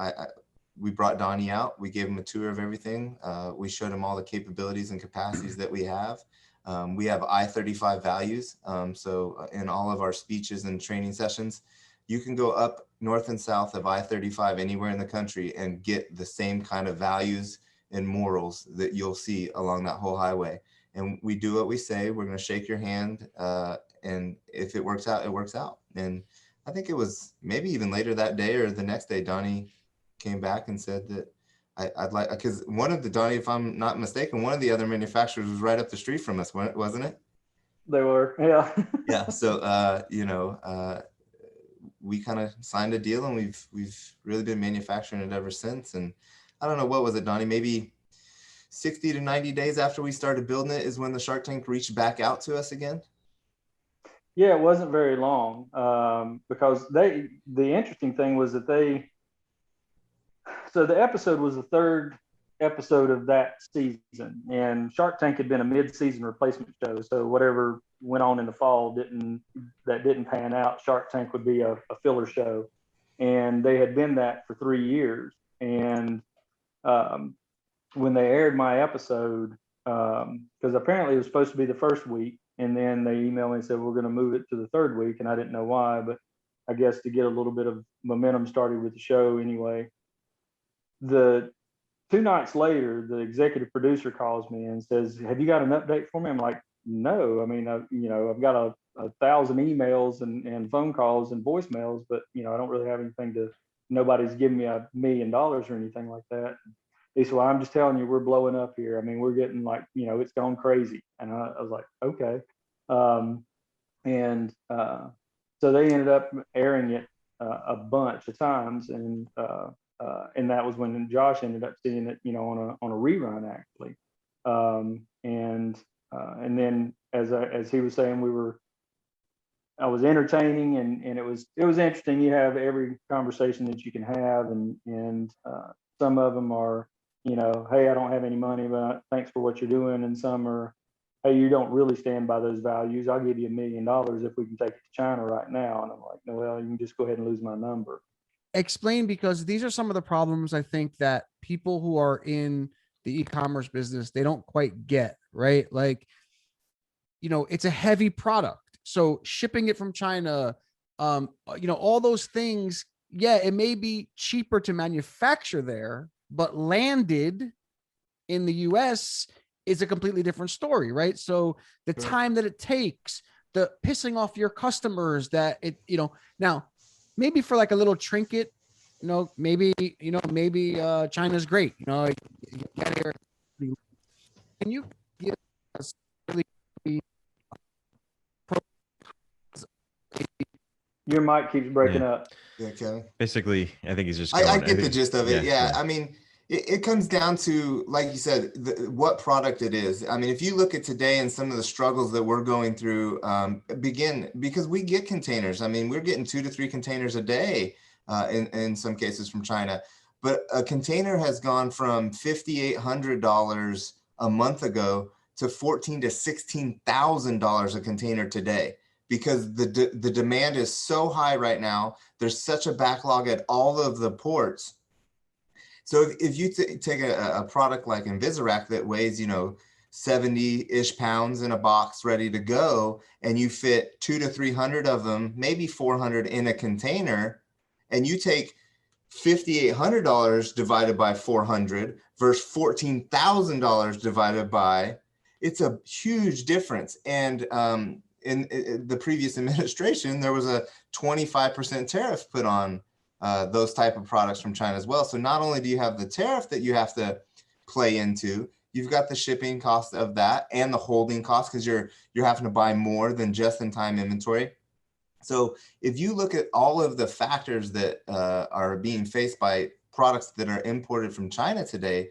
we brought Donnie out. We gave him a tour of everything. We showed him all the capabilities and capacities that we have. We have I-35 values. So in all of our speeches and training sessions, you can go up north and south of I-35 anywhere in the country and get the same kind of values and morals that you'll see along that whole highway. And we do what we say. We're going to shake your hand. And if it works out, it works out. And I think it was maybe even later that day or the next day, Donnie came back and said that I'd like, because Donnie, if I'm not mistaken, one of the other manufacturers was right up the street from us, wasn't it? They were, yeah. Yeah. So, we kind of signed a deal, and we've really been manufacturing it ever since. And I don't know, what was it, Donnie? Maybe 60 to 90 days after we started building it is when the Shark Tank reached back out to us again. Yeah, it wasn't very long, because the interesting thing was that so the episode was the third episode of that season, and Shark Tank had been a mid-season replacement show. So whatever went on in the fall didn't pan out. Shark Tank would be a filler show, and they had been that for 3 years. And when they aired my episode, because apparently it was supposed to be the first week, and then they emailed me and said, we're going to move it to the third week. And I didn't know why, but I guess to get a little bit of momentum started with the show anyway. The 2 nights later, the executive producer calls me and says, have you got an update for me? I'm like, no. I mean, I've got 1,000 emails and phone calls and voicemails, but, I don't really have anything nobody's giving me $1 million or anything like that. He said, well, I'm just telling you, we're blowing up here. I mean, we're getting it's gone crazy. And I was like, okay. So they ended up airing it a bunch of times. And that was when Josh ended up seeing it, on a rerun, actually. And then as he was saying, I was entertaining, and it was interesting. You have every conversation that you can have, and some of them are, hey, I don't have any money, but thanks for what you're doing. And some are, hey, you don't really stand by those values. I'll give you $1 million if we can take it to China right now. And I'm like, no, well, you can just go ahead and lose my number. Explain, because these are some of the problems I think that people who are in the e-commerce business, they don't quite get, right? Like, it's a heavy product. So shipping it from China, all those things, yeah, it may be cheaper to manufacture there, but landed in the US is a completely different story, right? So the time that it takes, the pissing off your customers that now maybe for like a little trinket, maybe China's great, you get here. Can you give us Your mic keeps breaking up. Yeah, Kevin. Basically, I think he's just. I going- get the think- gist of it. Yeah. yeah. I mean, it comes down to, like you said, what product it is. I mean, if you look at today and some of the struggles that we're going through, because we get containers. I mean, we're getting 2 to 3 containers a day in some cases from China. But a container has gone from $5,800 a month ago to $14,000 to $16,000 a container today, because the demand is so high right now. There's such a backlog at all of the ports. So if you take a product like Invis-A-Rack that weighs, 70-ish pounds in a box ready to go, and you fit 200 to 300 of them, maybe 400 in a container, and you take $5,800 divided by 400 versus $14,000 divided by, it's a huge difference. And in the previous administration, there was a 25% tariff put on those type of products from China as well. So not only do you have the tariff that you have to play into, you've got the shipping cost of that and the holding cost, because you're having to buy more than just-in-time inventory. So if you look at all of the factors that are being faced by products that are imported from China today,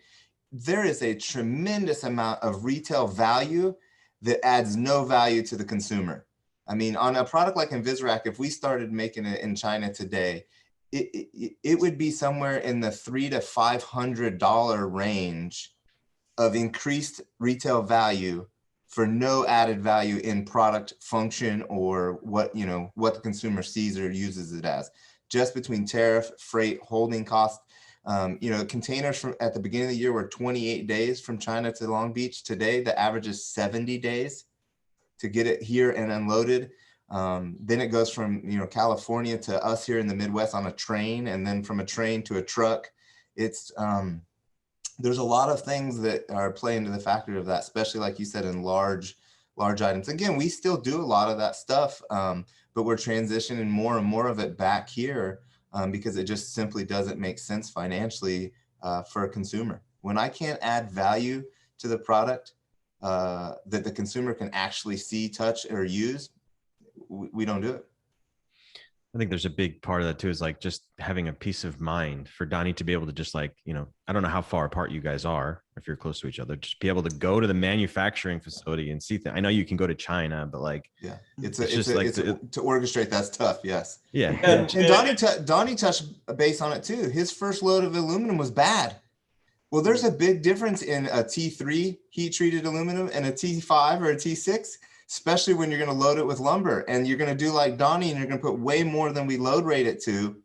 there is a tremendous amount of retail value that adds no value to the consumer. I mean, on a product like Invis-A-Rack, if we started making it in China today, it would be somewhere in the $300 to $500 range of increased retail value for no added value in product function or what the consumer sees or uses it as, just between tariff, freight, holding cost. Containers at the beginning of the year were 28 days from China to Long Beach. Today, the average is 70 days to get it here and unloaded. Then it goes from California to us here in the Midwest on a train, and then from a train to a truck. It's there's a lot of things that are playing into the factor of that, especially like you said, in large items. Again, we still do a lot of that stuff, but we're transitioning more and more of it back here because it just simply doesn't make sense financially for a consumer. When I can't add value to the product that the consumer can actually see, touch, or use, we don't do it. I think there's a big part of that too, is like just having a peace of mind for Donnie to be able to just I don't know how far apart you guys are, if you're close to each other, just be able to go to the manufacturing facility and see things. I know you can go to China, but to orchestrate, that's tough. Yes. Yeah. And Donnie touched base on it too. His first load of aluminum was bad. Well, there's a big difference in a T3 heat treated aluminum and a T5 or a T6. Especially when you're going to load it with lumber, and you're going to do like Donnie, and you're going to put way more than we load rate it to,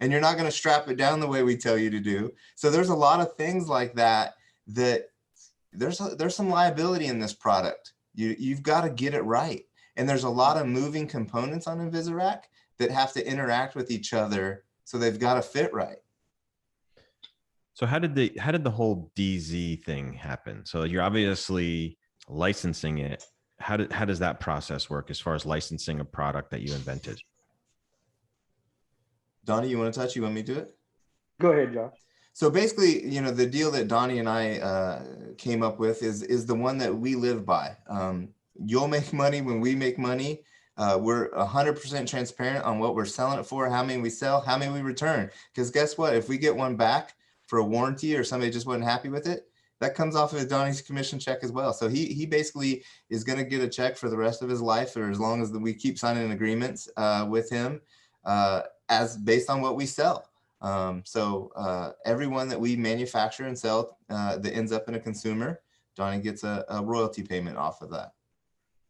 and you're not going to strap it down the way we tell you to do. So there's a lot of things like that there's some liability in this product. You've got to get it right, and there's a lot of moving components on Invis-A-Rack that have to interact with each other, so they've got to fit right. So how did the whole DZ thing happen? So you're obviously licensing it. How does that process work as far as licensing a product that you invented? Donnie, you want to touch? You want me to do it? Go ahead, Josh. So basically, the deal that Donnie and I came up with is the one that we live by. You'll make money when we make money. We're 100% transparent on what we're selling it for, how many we sell, how many we return. Because guess what? If we get one back for a warranty or somebody just wasn't happy with it, that comes off of Donnie's commission check as well. So he basically is going to get a check for the rest of his life, or as long as we keep signing agreements with him as based on what we sell. So everyone that we manufacture and sell that ends up in a consumer, Donnie gets a royalty payment off of that.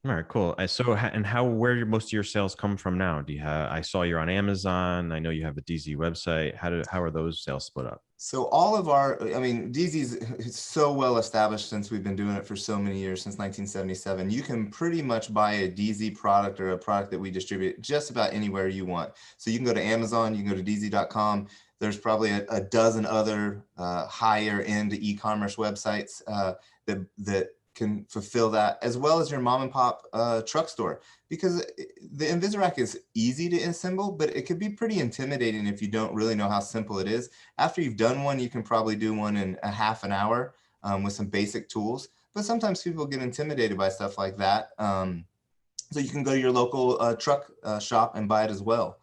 All right, cool. So, where most of your sales come from now? Do you have? I saw you're on Amazon. I know you have a DZ website. How are those sales split up? So all of DZ's so well established since we've been doing it for so many years, since 1977. You can pretty much buy a DZ product or a product that we distribute just about anywhere you want. So you can go to Amazon, you can go to DZ.com. There's probably a dozen other higher end e-commerce websites that can fulfill that, as well as your mom and pop truck store, because the Invis-A-Rack is easy to assemble, but it could be pretty intimidating if you don't really know how simple it is. After you've done one, you can probably do one in a half an hour with some basic tools, but sometimes people get intimidated by stuff like that. So you can go to your local truck shop and buy it as well.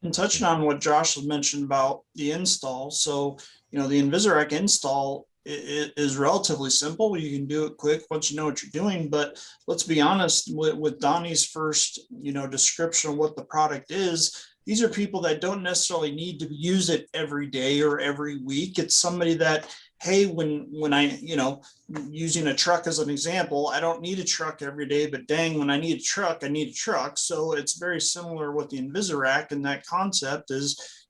And touching on what Josh was mentioned about the install. So, the Invis-A-Rack install is relatively simple. You can do it quick once you know what you're doing. But let's be honest, with Donnie's first, description of what the product is, these are people that don't necessarily need to use it every day or every week. It's somebody that, hey, when I, using a truck as an example, I don't need a truck every day, but dang, when I need a truck, I need a truck. So it's very similar with the Invis-A-Rack, and that concept is,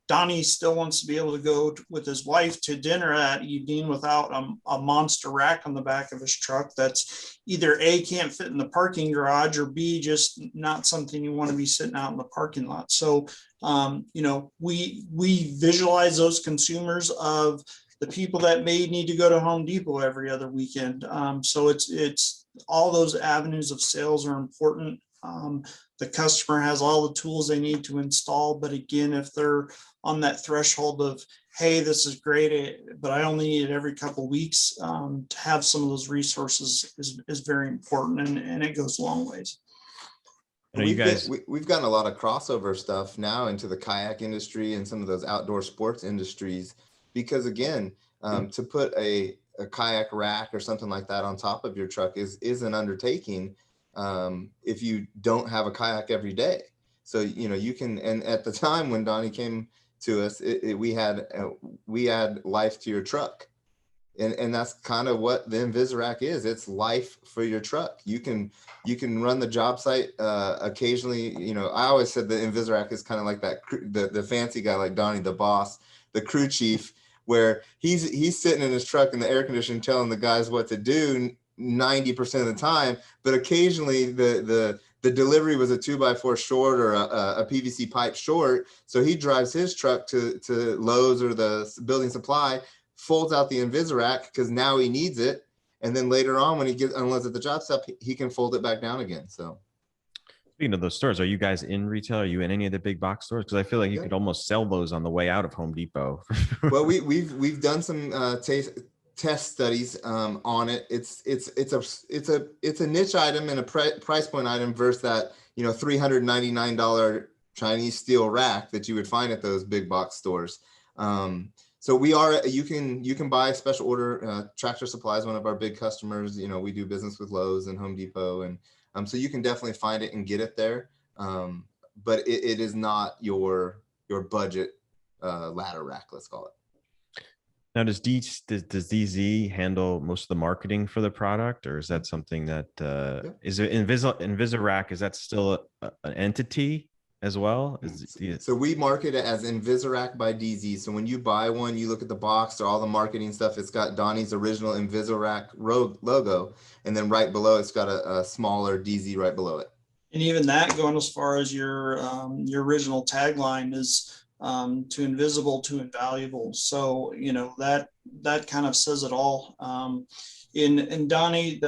Donnie still wants to be able to go with his wife to dinner that evening without a monster rack on the back of his truck that's either A, can't fit in the parking garage, or B, just not something you want to be sitting out in the parking lot. So, we visualize those consumers of the people that may need to go to Home Depot every other weekend. So it's all those avenues of sales are important. The customer has all the tools they need to install, but again, if they're on that threshold of, hey, this is great, but I only need it every couple of weeks, to have some of those resources is very important, and it goes a long ways. We've gotten a lot of crossover stuff now into the kayak industry and some of those outdoor sports industries, because again, to put a kayak rack or something like that on top of your truck is an undertaking if you don't have a kayak every day. So, you can, and at the time when Donnie came to us, we had life to your truck. And that's kind of what the Invis-A-Rack is. It's life for your truck. You can run the job site occasionally. I always said the Invis-A-Rack is kind of like that, the fancy guy like Donnie, the boss, the crew chief, where he's sitting in his truck in the air conditioning telling the guys what to do 90% of the time, but occasionally the delivery was a 2x4 short or a PVC pipe short. So he drives his truck to Lowe's or the building supply, folds out the Invis-A-Rack because now he needs it. And then later on when he gets unloads at the job site, he can fold it back down again. So speaking of those stores, are you guys in retail? Are you in any of the big box stores? Because I feel like you could almost sell those on the way out of Home Depot. Well, we've done some test studies on it. It's a niche item and a price point item versus that $399 Chinese steel rack that you would find at those big box stores. So you can buy special order. Tractor Supply is one of our big customers. We do business with Lowe's and Home Depot, and so you can definitely find it and get it there. But it is not your budget ladder rack, let's call it. Now, does DZ handle most of the marketing for the product, or is that something that is it Invis-A-Rack? Is that still an entity as well? So we market it as Invis-A-Rack by DZ. So when you buy one, you look at the box or all the marketing stuff. It's got Donnie's original Invis-A-Rack logo, and then right below it's got a smaller DZ right below it. And even that, going as far as your original tagline is to invisible to invaluable. So that kind of says it all. In Donnie,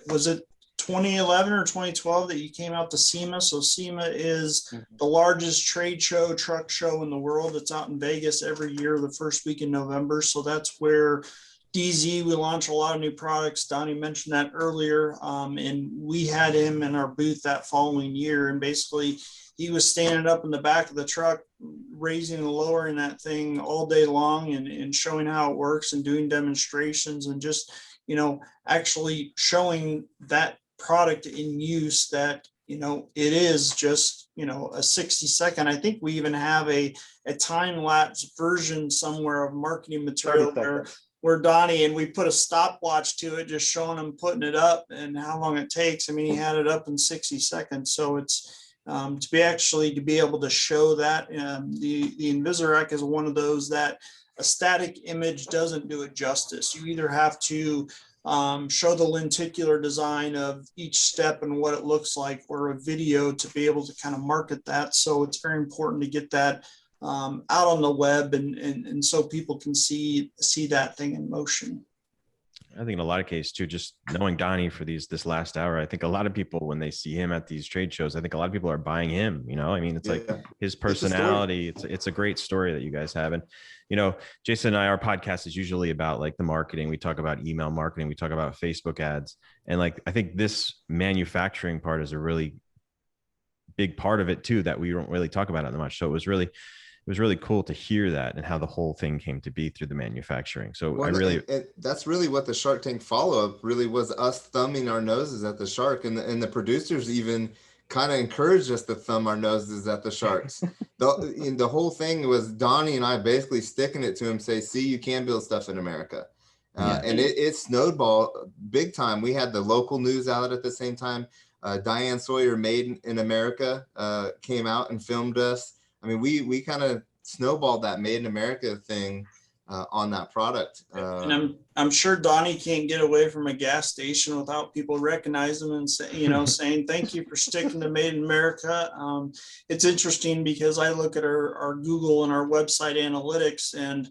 was it 2011 or 2012 that you came out to SEMA? So SEMA is the largest trade show, truck show in the world. It's out in Vegas every year, the first week in November. So that's where DZ, we launch a lot of new products. Donnie mentioned that earlier. And we had him in our booth that following year. And basically he was standing up in the back of the truck, raising and lowering that thing all day long and showing how it works and doing demonstrations and just, actually showing that product in use that, it is just, a 60-second. I think we even have a time-lapse version somewhere of marketing material where Donnie, and we put a stopwatch to it, just showing him putting it up and how long it takes. I mean, he had it up in 60 seconds. So it's, to be able to show that the Invis-A-Rack is one of those that a static image doesn't do it justice. You either have to show the lenticular design of each step and what it looks like, or a video to be able to kind of market that. So it's very important to get that out on the web and so people can see that thing in motion. I think in a lot of cases too, just knowing Donnie for this last hour, I think a lot of people, when they see him at these trade shows, I think a lot of people are buying him, I mean, it's like his personality. It's a great story that you guys have. And, Jason and I, our podcast is usually about like the marketing. We talk about email marketing. We talk about Facebook ads. And like, I think this manufacturing part is a really big part of it too that we don't really talk about it that much. So it was really cool to hear that and how the whole thing came to be through the manufacturing. So Well, that's really what the Shark Tank follow-up really was, us thumbing our noses at the shark, and the producers even kind of encouraged us to thumb our noses at the sharks. The whole thing was Donnie and I basically sticking it to him, say, see, you can build stuff in America. And it snowballed big time. We had the local news out at the same time. Diane Sawyer, Made in America, came out and filmed us. I mean, we kind of snowballed that Made in America thing on that product. And I'm sure Donnie can't get away from a gas station without people recognizing him and saying thank you for sticking to Made in America. It's interesting because I look at our Google and our website analytics, and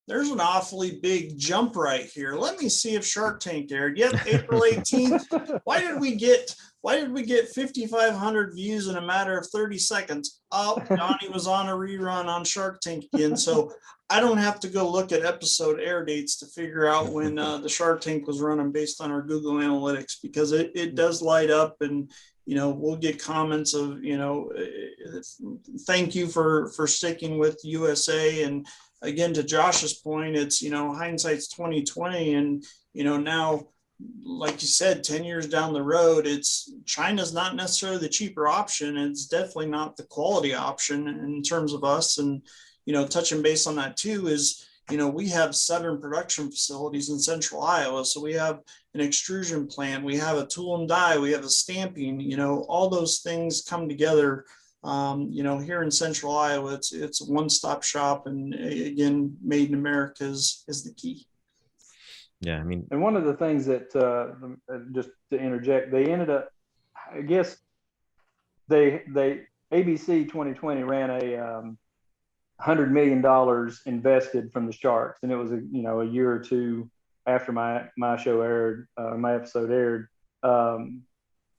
there's an awfully big jump right here. Let me see if Shark Tank aired. Yep, April 18th. Why did we get 5,500 views in a matter of 30 seconds? Oh, Donnie was on a rerun on Shark Tank again. So I don't have to go look at episode air dates to figure out when the Shark Tank was running based on our Google Analytics, because it does light up, and we'll get comments of thank you for sticking with USA. And again, to Josh's point, it's hindsight's 2020, and now, like you said, 10 years down the road, China's not necessarily the cheaper option. It's definitely not the quality option in terms of us. And touching base on that too is, we have 7 production facilities in central Iowa. So we have an extrusion plant, we have a tool and die, we have a stamping, all those things come together. Here in central Iowa, it's a one-stop shop. And again, Made in America is the key. Yeah, I mean, and one of the things that just to interject, they ended up, I guess, they ABC 2020 ran a $100 million invested from the Sharks, and it was a year or two after my show aired, my episode aired.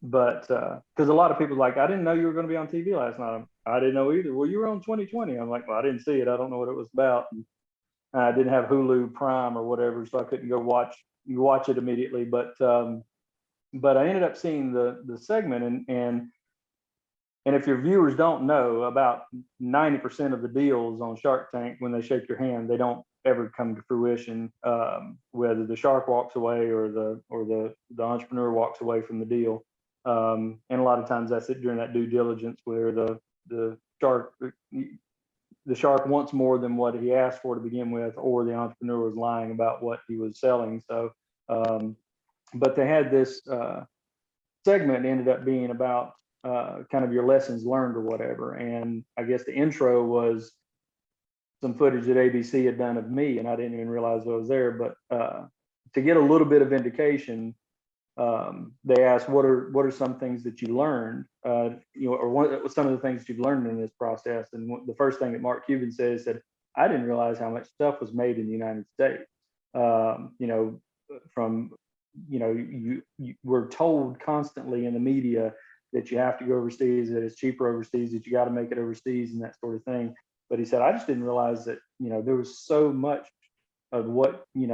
But because a lot of people like, I didn't know you were going to be on TV last night. I didn't know either. Well, you were on 2020. I'm like, well, I didn't see it. I don't know what it was about. And I didn't have Hulu Prime or whatever, so I couldn't go watch it immediately. But I ended up seeing the segment, and if your viewers don't know, about 90% of the deals on Shark Tank, when they shake your hand, they don't ever come to fruition. Whether the shark walks away or the entrepreneur walks away from the deal. And a lot of times that's it during that due diligence where the shark wants more than what he asked for to begin with, or the entrepreneur was lying about what he was selling. So, but they had this segment ended up being about kind of your lessons learned or whatever. And I guess the intro was some footage that ABC had done of me, and I didn't even realize I was there. But to get a little bit of indication, they asked, what are some things that you learned, or some of the things that you've learned in this process? And the first thing that Mark Cuban said, I didn't realize how much stuff was made in the United States. We're told constantly in the media that you have to go overseas, that it's cheaper overseas, that you got to make it overseas and that sort of thing. But he said, I just didn't realize that, there was so much of what you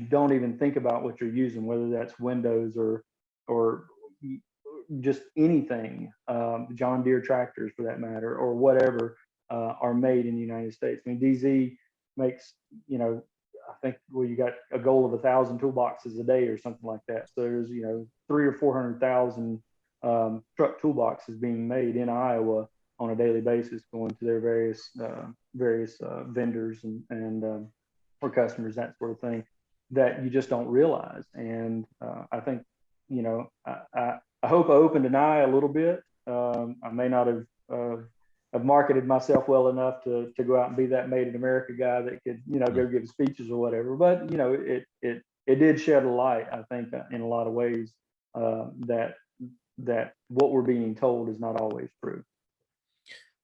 don't even think about what you're using, whether that's windows or just anything, John Deere tractors for that matter, or whatever, are made in the United States. I mean, DZ makes, I think, you got a goal of 1,000 toolboxes a day or something like that. So there's, 300,000 or 400,000 truck toolboxes being made in Iowa on a daily basis, going to their various vendors and or customers, that sort of thing, that you just don't realize. And I think, I hope I opened an eye a little bit. I may not have marketed myself well enough to go out and be that Made in America guy that could, go give speeches or whatever. But, it did shed a light, I think, in a lot of ways, that what we're being told is not always true.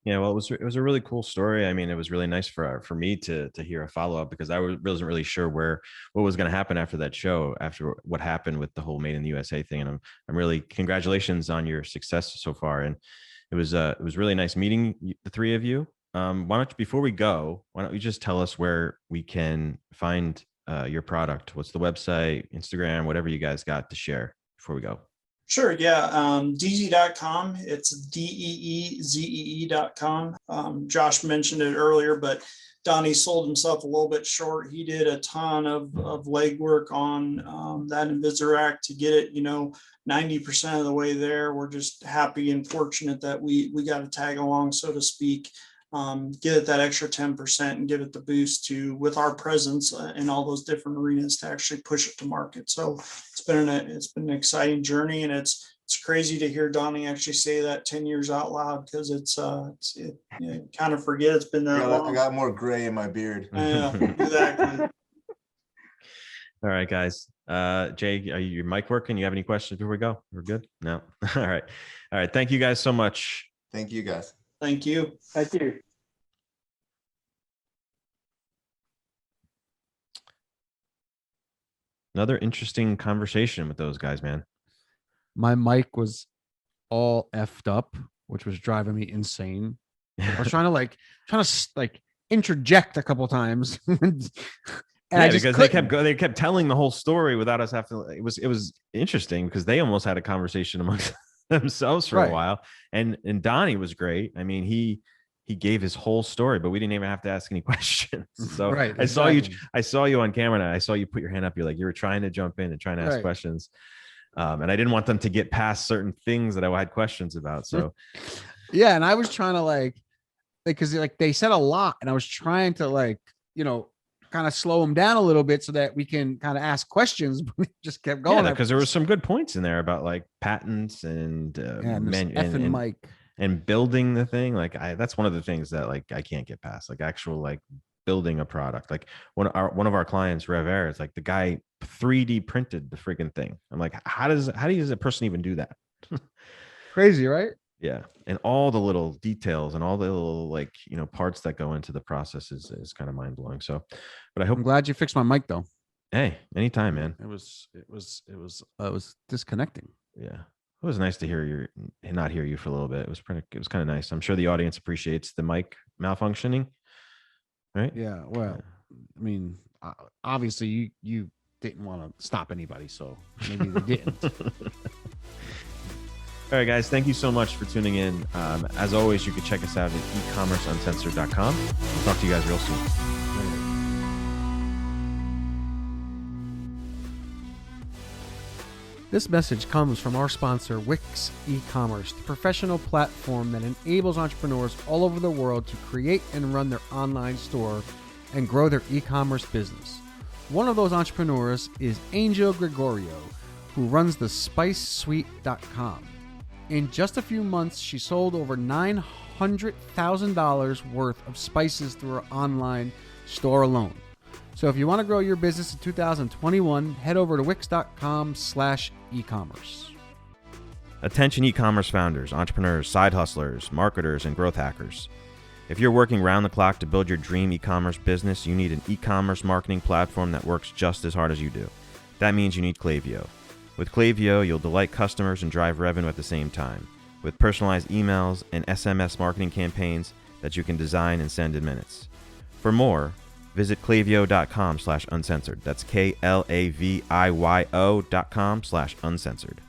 Yeah, well, it was a really cool story. I mean, it was really nice for me to hear a follow up, because I wasn't really sure what was going to happen after that show, after what happened with the whole Made in the USA thing. And I'm really, congratulations on your success so far. And it was really nice meeting the three of you. Before we go, why don't you just tell us where we can find your product? What's the website, Instagram, whatever you guys got to share before we go? Sure. Yeah. DZ.com. It's DEEZEE.com. Josh mentioned it earlier, but Donnie sold himself a little bit short. He did a ton of legwork on that Invis-A-Rack to get it, 90% of the way there. We're just happy and fortunate that we got to tag along, so to speak. Get it that extra 10% and give it the boost to, with our presence in all those different arenas, to actually push it to market. So it's been an exciting journey, and it's crazy to hear Donnie actually say that 10 years out loud, because you kind of forget it's been that long. I got more gray in my beard. Yeah, exactly. All right, guys. Jay, are your mic working? You have any questions before we go? We're good? No. All right. Thank you guys so much. Thank you, guys. Thank you. Thank you. Another interesting conversation with those guys, man. My mic was all effed up, which was driving me insane. I was trying to interject a couple times. And yeah, because they kept telling the whole story without us having to. It was interesting because they almost had a conversation amongst themselves for a while. And Donnie was great. I mean, he gave his whole story, but we didn't even have to ask any questions. So right, I saw you on camera, and I saw you put your hand up. You're like, you were trying to jump in and trying to ask questions. And I didn't want them to get past certain things that I had questions about. So yeah. And I was trying to because they said a lot, and I was trying to kind of slow them down a little bit so that we can kind of ask questions, but we just kept going. Yeah, because there were some good points in there about patents and Mike and building the thing. That's one of the things that I can't get past, actual building a product. One of our clients, Rev Air, it's the guy 3D printed the freaking thing. I'm like, how does a person even do that? Crazy, right? Yeah. And all the little details and all the little parts that go into the process is kind of mind blowing. So, but I'm glad you fixed my mic though. Hey, anytime, man. It was disconnecting. Yeah. It was nice to not hear you for a little bit. It was kind of nice. I'm sure the audience appreciates the mic malfunctioning. Right. Yeah. Well, I mean, obviously you didn't want to stop anybody, so maybe they didn't. All right, guys. Thank you so much for tuning in. As always, you can check us out at ecommerceuncensored.com. We'll talk to you guys real soon. This message comes from our sponsor, Wix E-commerce, the professional platform that enables entrepreneurs all over the world to create and run their online store and grow their e-commerce business. One of those entrepreneurs is Angel Gregorio, who runs the SpiceSuite.com. In just a few months, she sold over $900,000 worth of spices through her online store alone. So if you want to grow your business in 2021, head over to wix.com/e-commerce. Attention e-commerce founders, entrepreneurs, side hustlers, marketers, and growth hackers. If you're working round the clock to build your dream e-commerce business, you need an e-commerce marketing platform that works just as hard as you do. That means you need Klaviyo. With Klaviyo, you'll delight customers and drive revenue at the same time, with personalized emails and SMS marketing campaigns that you can design and send in minutes. For more, visit klaviyo.com/uncensored. That's KLAVIYO.com/uncensored.